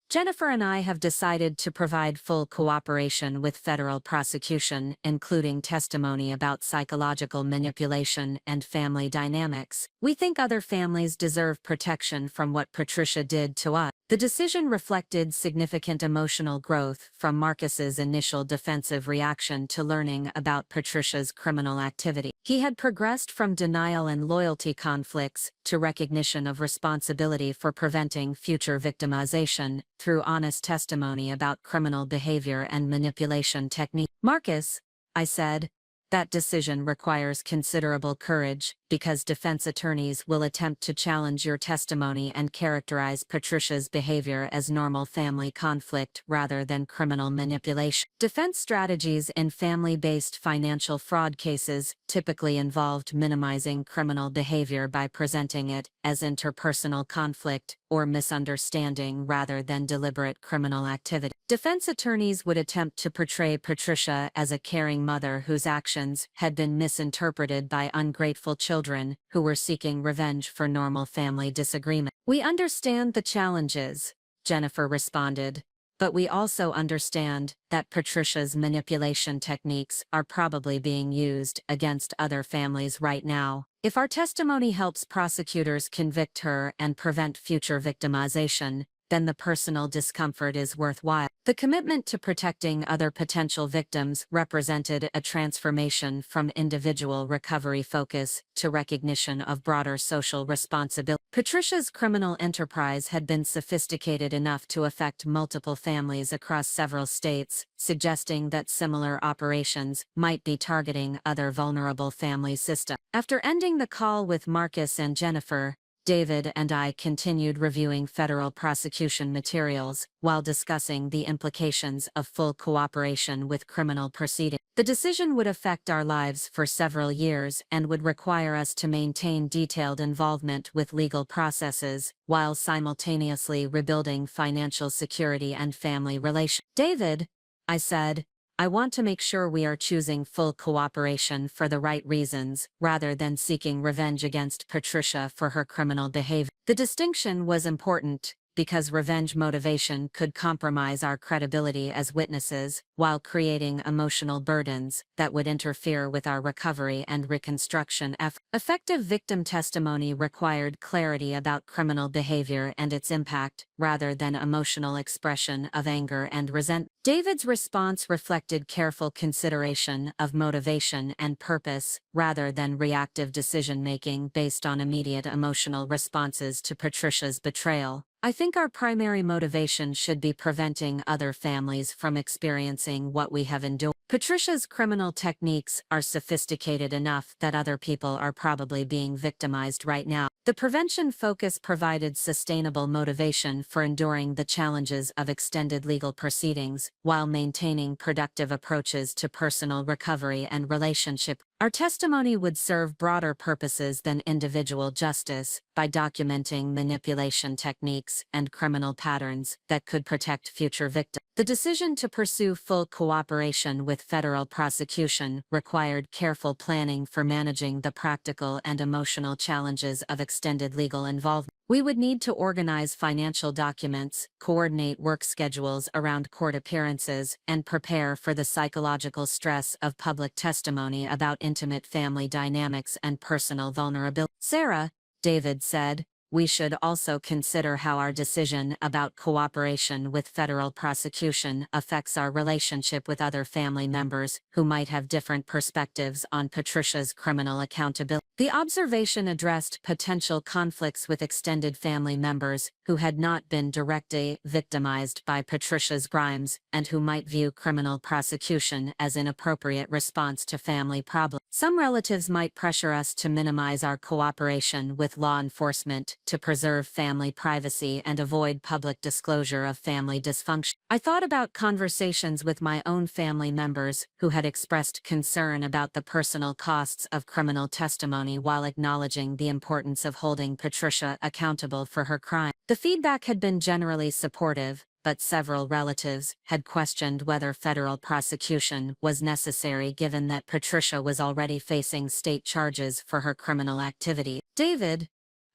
"Jennifer and I have decided to provide full cooperation with federal prosecution, including testimony about psychological manipulation and family dynamics. We think other families deserve protection from what Patricia did to us." The decision reflected significant emotional growth from Marcus's initial defensive reaction to learning about Patricia's criminal activity. He had progressed from denial and loyalty conflicts to recognition of responsibility for preventing future victimization through honest testimony about criminal behavior and manipulation techniques. "Marcus," I said, "that decision requires considerable courage, because defense attorneys will attempt to challenge your testimony and characterize Patricia's behavior as normal family conflict rather than criminal manipulation." Defense strategies in family-based financial fraud cases typically involved minimizing criminal behavior by presenting it as interpersonal conflict or misunderstanding rather than deliberate criminal activity. Defense attorneys would attempt to portray Patricia as a caring mother whose actions had been misinterpreted by ungrateful children who were seeking revenge for normal family disagreement. "We understand the challenges," Jennifer responded, "but we also understand that Patricia's manipulation techniques are probably being used against other families right now. If our testimony helps prosecutors convict her and prevent future victimization, then the personal discomfort is worthwhile." The commitment to protecting other potential victims represented a transformation from individual recovery focus to recognition of broader social responsibility. Patricia's criminal enterprise had been sophisticated enough to affect multiple families across several states, suggesting that similar operations might be targeting other vulnerable family systems. After ending the call with Marcus and Jennifer, David and I continued reviewing federal prosecution materials while discussing the implications of full cooperation with criminal proceedings. The decision would affect our lives for several years and would require us to maintain detailed involvement with legal processes while simultaneously rebuilding financial security and family relations. "David," I said, "I want to make sure we are choosing full cooperation for the right reasons, rather than seeking revenge against Patricia for her criminal behavior." The distinction was important, because revenge motivation could compromise our credibility as witnesses, while creating emotional burdens that would interfere with our recovery and reconstruction efforts. Effective victim testimony required clarity about criminal behavior and its impact, rather than emotional expression of anger and resentment. David's response reflected careful consideration of motivation and purpose, rather than reactive decision-making based on immediate emotional responses to Patricia's betrayal. "I think our primary motivation should be preventing other families from experiencing what we have endured. Patricia's criminal techniques are sophisticated enough that other people are probably being victimized right now." The prevention focus provided sustainable motivation for enduring the challenges of extended legal proceedings, while maintaining productive approaches to personal recovery and relationship. Our testimony would serve broader purposes than individual justice by documenting manipulation techniques and criminal patterns that could protect future victims. The decision to pursue full cooperation with federal prosecution required careful planning for managing the practical and emotional challenges of extended legal involvement. We would need to organize financial documents, coordinate work schedules around court appearances, and prepare for the psychological stress of public testimony about intimate family dynamics and personal vulnerability. "Sarah," David said, "We should also consider how our decision about cooperation with federal prosecution affects our relationship with other family members who might have different perspectives on Patricia's criminal accountability." The observation addressed potential conflicts with extended family members who had not been directly victimized by Patricia's crimes and who might view criminal prosecution as an appropriate response to family problems. Some relatives might pressure us to minimize our cooperation with law enforcement to preserve family privacy and avoid public disclosure of family dysfunction. I thought about conversations with my own family members who had expressed concern about the personal costs of criminal testimony while acknowledging the importance of holding Patricia accountable for her crime. The feedback had been generally supportive, but several relatives had questioned whether federal prosecution was necessary given that Patricia was already facing state charges for her criminal activity. "David,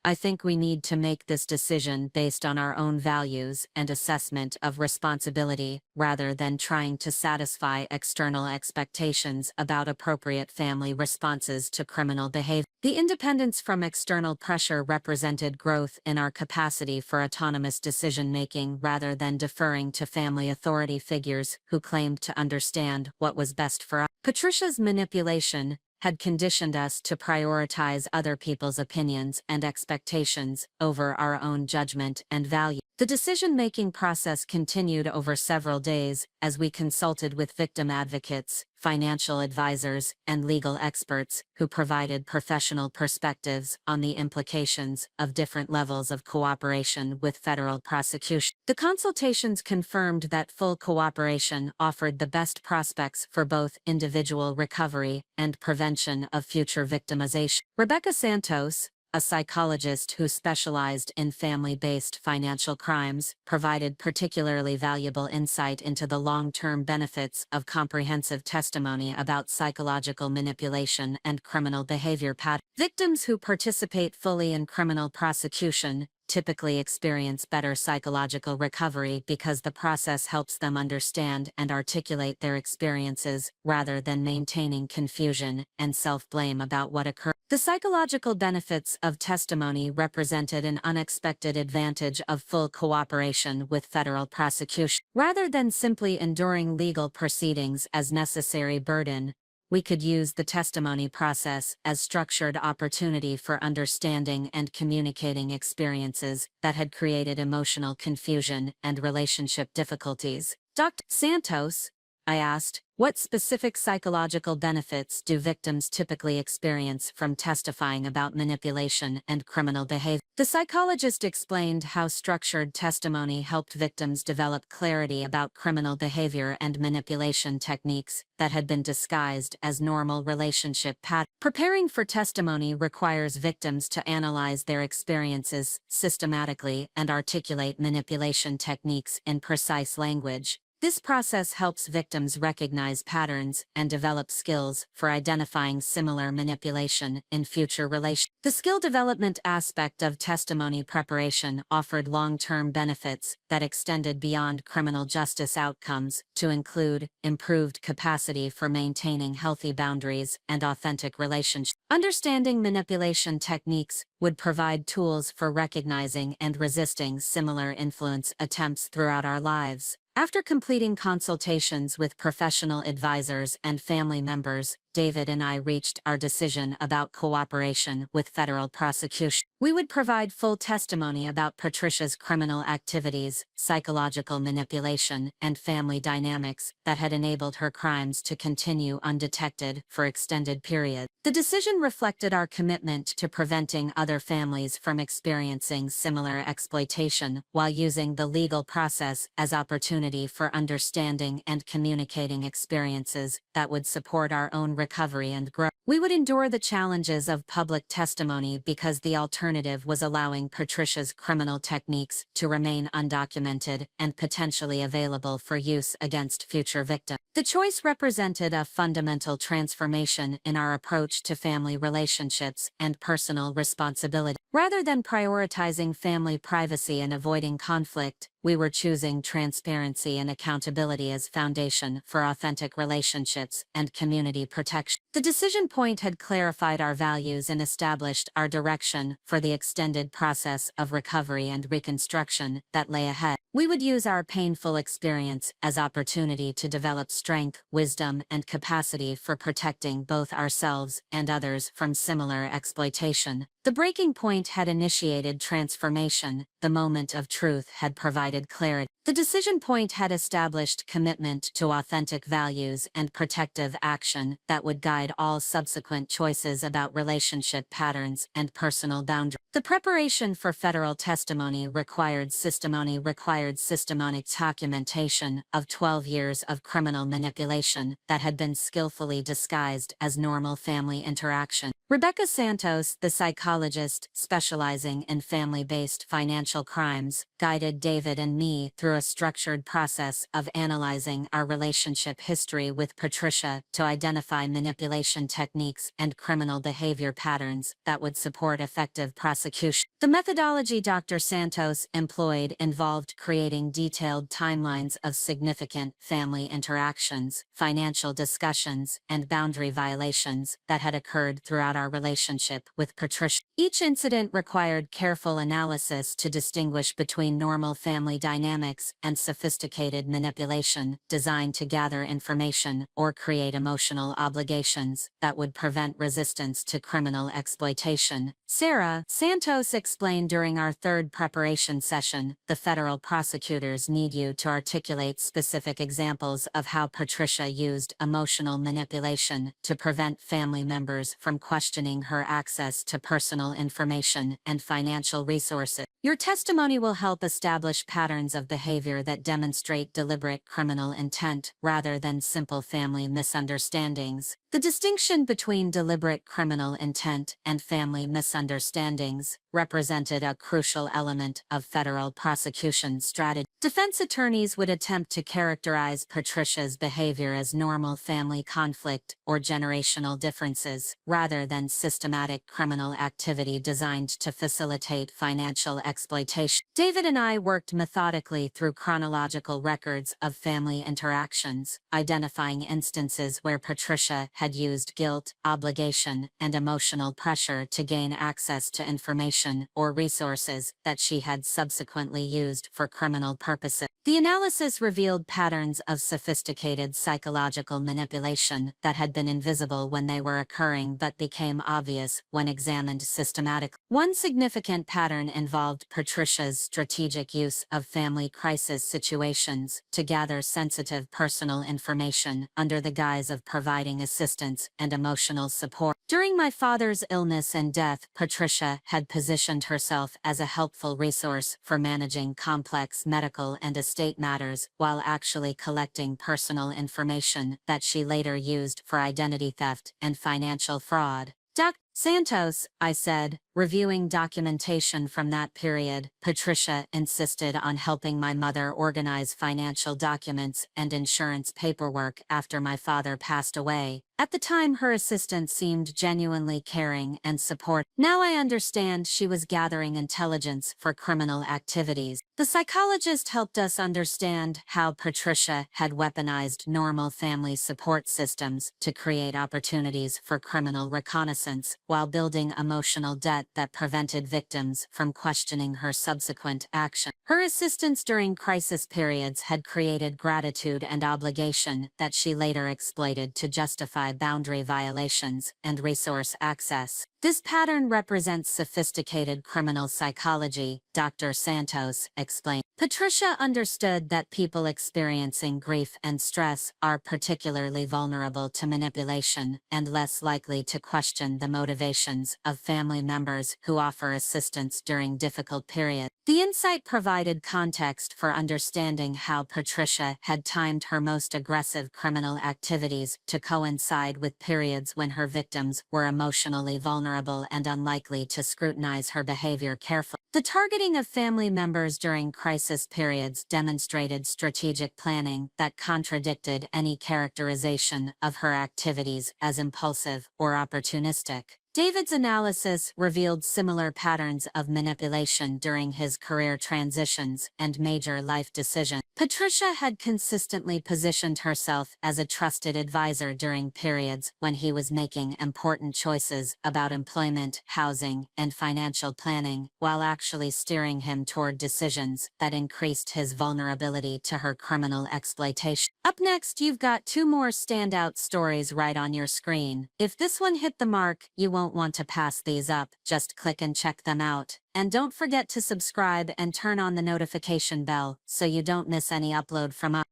I think we need to make this decision based on our own values and assessment of responsibility, rather than trying to satisfy external expectations about appropriate family responses to criminal behavior." The independence from external pressure represented growth in our capacity for autonomous decision-making rather than deferring to family authority figures who claimed to understand what was best for us. Patricia's manipulation had conditioned us to prioritize other people's opinions and expectations over our own judgment and value. The decision-making process continued over several days as we consulted with victim advocates, financial advisors, and legal experts who provided professional perspectives on the implications of different levels of cooperation with federal prosecution. The consultations confirmed that full cooperation offered the best prospects for both individual recovery and prevention of future victimization. Rebecca Santos, a psychologist who specialized in family-based financial crimes, provided particularly valuable insight into the long-term benefits of comprehensive testimony about psychological manipulation and criminal behavior patterns. Victims who participate fully in criminal prosecution typically experience better psychological recovery because the process helps them understand and articulate their experiences rather than maintaining confusion and self-blame about what occurred. The psychological benefits of testimony represented an unexpected advantage of full cooperation with federal prosecution. Rather than simply enduring legal proceedings as necessary burden, we could use the testimony process as structured opportunity for understanding and communicating experiences that had created emotional confusion and relationship difficulties. "Dr. Santos," I asked, "what specific psychological benefits do victims typically experience from testifying about manipulation and criminal behavior?" The psychologist explained how structured testimony helped victims develop clarity about criminal behavior and manipulation techniques that had been disguised as normal relationship patterns. Preparing for testimony requires victims to analyze their experiences systematically and articulate manipulation techniques in precise language. This process helps victims recognize patterns and develop skills for identifying similar manipulation in future relations. The skill development aspect of testimony preparation offered long-term benefits that extended beyond criminal justice outcomes to include improved capacity for maintaining healthy boundaries and authentic relationships. Understanding manipulation techniques would provide tools for recognizing and resisting similar influence attempts throughout our lives. After completing consultations with professional advisors and family members, David and I reached our decision about cooperation with federal prosecution. We would provide full testimony about Patricia's criminal activities, psychological manipulation, and family dynamics that had enabled her crimes to continue undetected for extended periods. The decision reflected our commitment to preventing other families from experiencing similar exploitation while using the legal process as opportunity for understanding and communicating experiences that would support our own recovery and growth. We would endure the challenges of public testimony because the alternative was allowing Patricia's criminal techniques to remain undocumented and potentially available for use against future victims. The choice represented a fundamental transformation in our approach to family relationships and personal responsibility. Rather than prioritizing family privacy and avoiding conflict, we were choosing transparency and accountability as foundation for authentic relationships and community protection. The decision point had clarified our values and established our direction for the extended process of recovery and reconstruction that lay ahead. We would use our painful experience as opportunity to develop strength, wisdom, and capacity for protecting both ourselves and others from similar exploitation. The breaking point had initiated transformation, the moment of truth had provided clarity. The decision point had established commitment to authentic values and protective action that would guide all subsequent choices about relationship patterns and personal boundaries. The preparation for federal testimony required systematic documentation of 12 years of criminal manipulation that had been skillfully disguised as normal family interaction. Rebecca Santos, the psychologist specializing in family-based financial crimes, guided David and me through a structured process of analyzing our relationship history with Patricia to identify manipulation techniques and criminal behavior patterns that would support effective prosecution. The methodology Dr. Santos employed involved creating detailed timelines of significant family interactions, financial discussions, and boundary violations that had occurred throughout our relationship with Patricia. Each incident required careful analysis to distinguish between normal family dynamics and sophisticated manipulation designed to gather information or create emotional obligations that would prevent resistance to criminal exploitation. Sarah, Santos explained during our third preparation session, the federal prosecutors need you to articulate specific examples of how Patricia used emotional manipulation to prevent family members from questioning her access to personal information and financial resources. Your testimony will help establish patterns of behavior that demonstrate deliberate criminal intent rather than simple family misunderstandings. The distinction between deliberate criminal intent and family misunderstandings represented a crucial element of federal prosecution strategy. Defense attorneys would attempt to characterize Patricia's behavior as normal family conflict or generational differences, rather than systematic criminal activity designed to facilitate financial exploitation. David and I worked methodically through chronological records of family interactions, identifying instances where Patricia had used guilt, obligation, and emotional pressure to gain access to information or resources that she had subsequently used for criminal purposes. The analysis revealed patterns of sophisticated psychological manipulation that had been invisible when they were occurring but became obvious when examined systematically. One significant pattern involved Patricia's strategic use of family crisis situations to gather sensitive personal information under the guise of providing assistance and emotional support. During my father's illness and death, Patricia had positioned herself as a helpful resource for managing complex medical and estate matters while actually collecting personal information that she later used for identity theft and financial fraud. Dr. Santos, I said, reviewing documentation from that period, Patricia insisted on helping my mother organize financial documents and insurance paperwork after my father passed away. At the time, her assistance seemed genuinely caring and supportive. Now I understand she was gathering intelligence for criminal activities. The psychologist helped us understand how Patricia had weaponized normal family support systems to create opportunities for criminal reconnaissance while building emotional debt that prevented victims from questioning her subsequent action. Her assistance during crisis periods had created gratitude and obligation that she later exploited to justify boundary violations and resource access. This pattern represents sophisticated criminal psychology, Dr. Santos explained. Patricia understood that people experiencing grief and stress are particularly vulnerable to manipulation and less likely to question the motivations of family members who offer assistance during difficult periods. The insight provided context for understanding how Patricia had timed her most aggressive criminal activities to coincide with periods when her victims were emotionally vulnerable and unlikely to scrutinize her behavior carefully. The targeting of family members during crisis periods demonstrated strategic planning that contradicted any characterization of her activities as impulsive or opportunistic. David's analysis revealed similar patterns of manipulation during his career transitions and major life decisions. Patricia had consistently positioned herself as a trusted advisor during periods when he was making important choices about employment, housing, and financial planning, while actually steering him toward decisions that increased his vulnerability to her criminal exploitation. Up next, you've got two more standout stories right on your screen. If this one hit the mark, you won't want to pass these up. Just click and check them out. And don't forget to subscribe and turn on the notification bell so you don't miss any upload from us.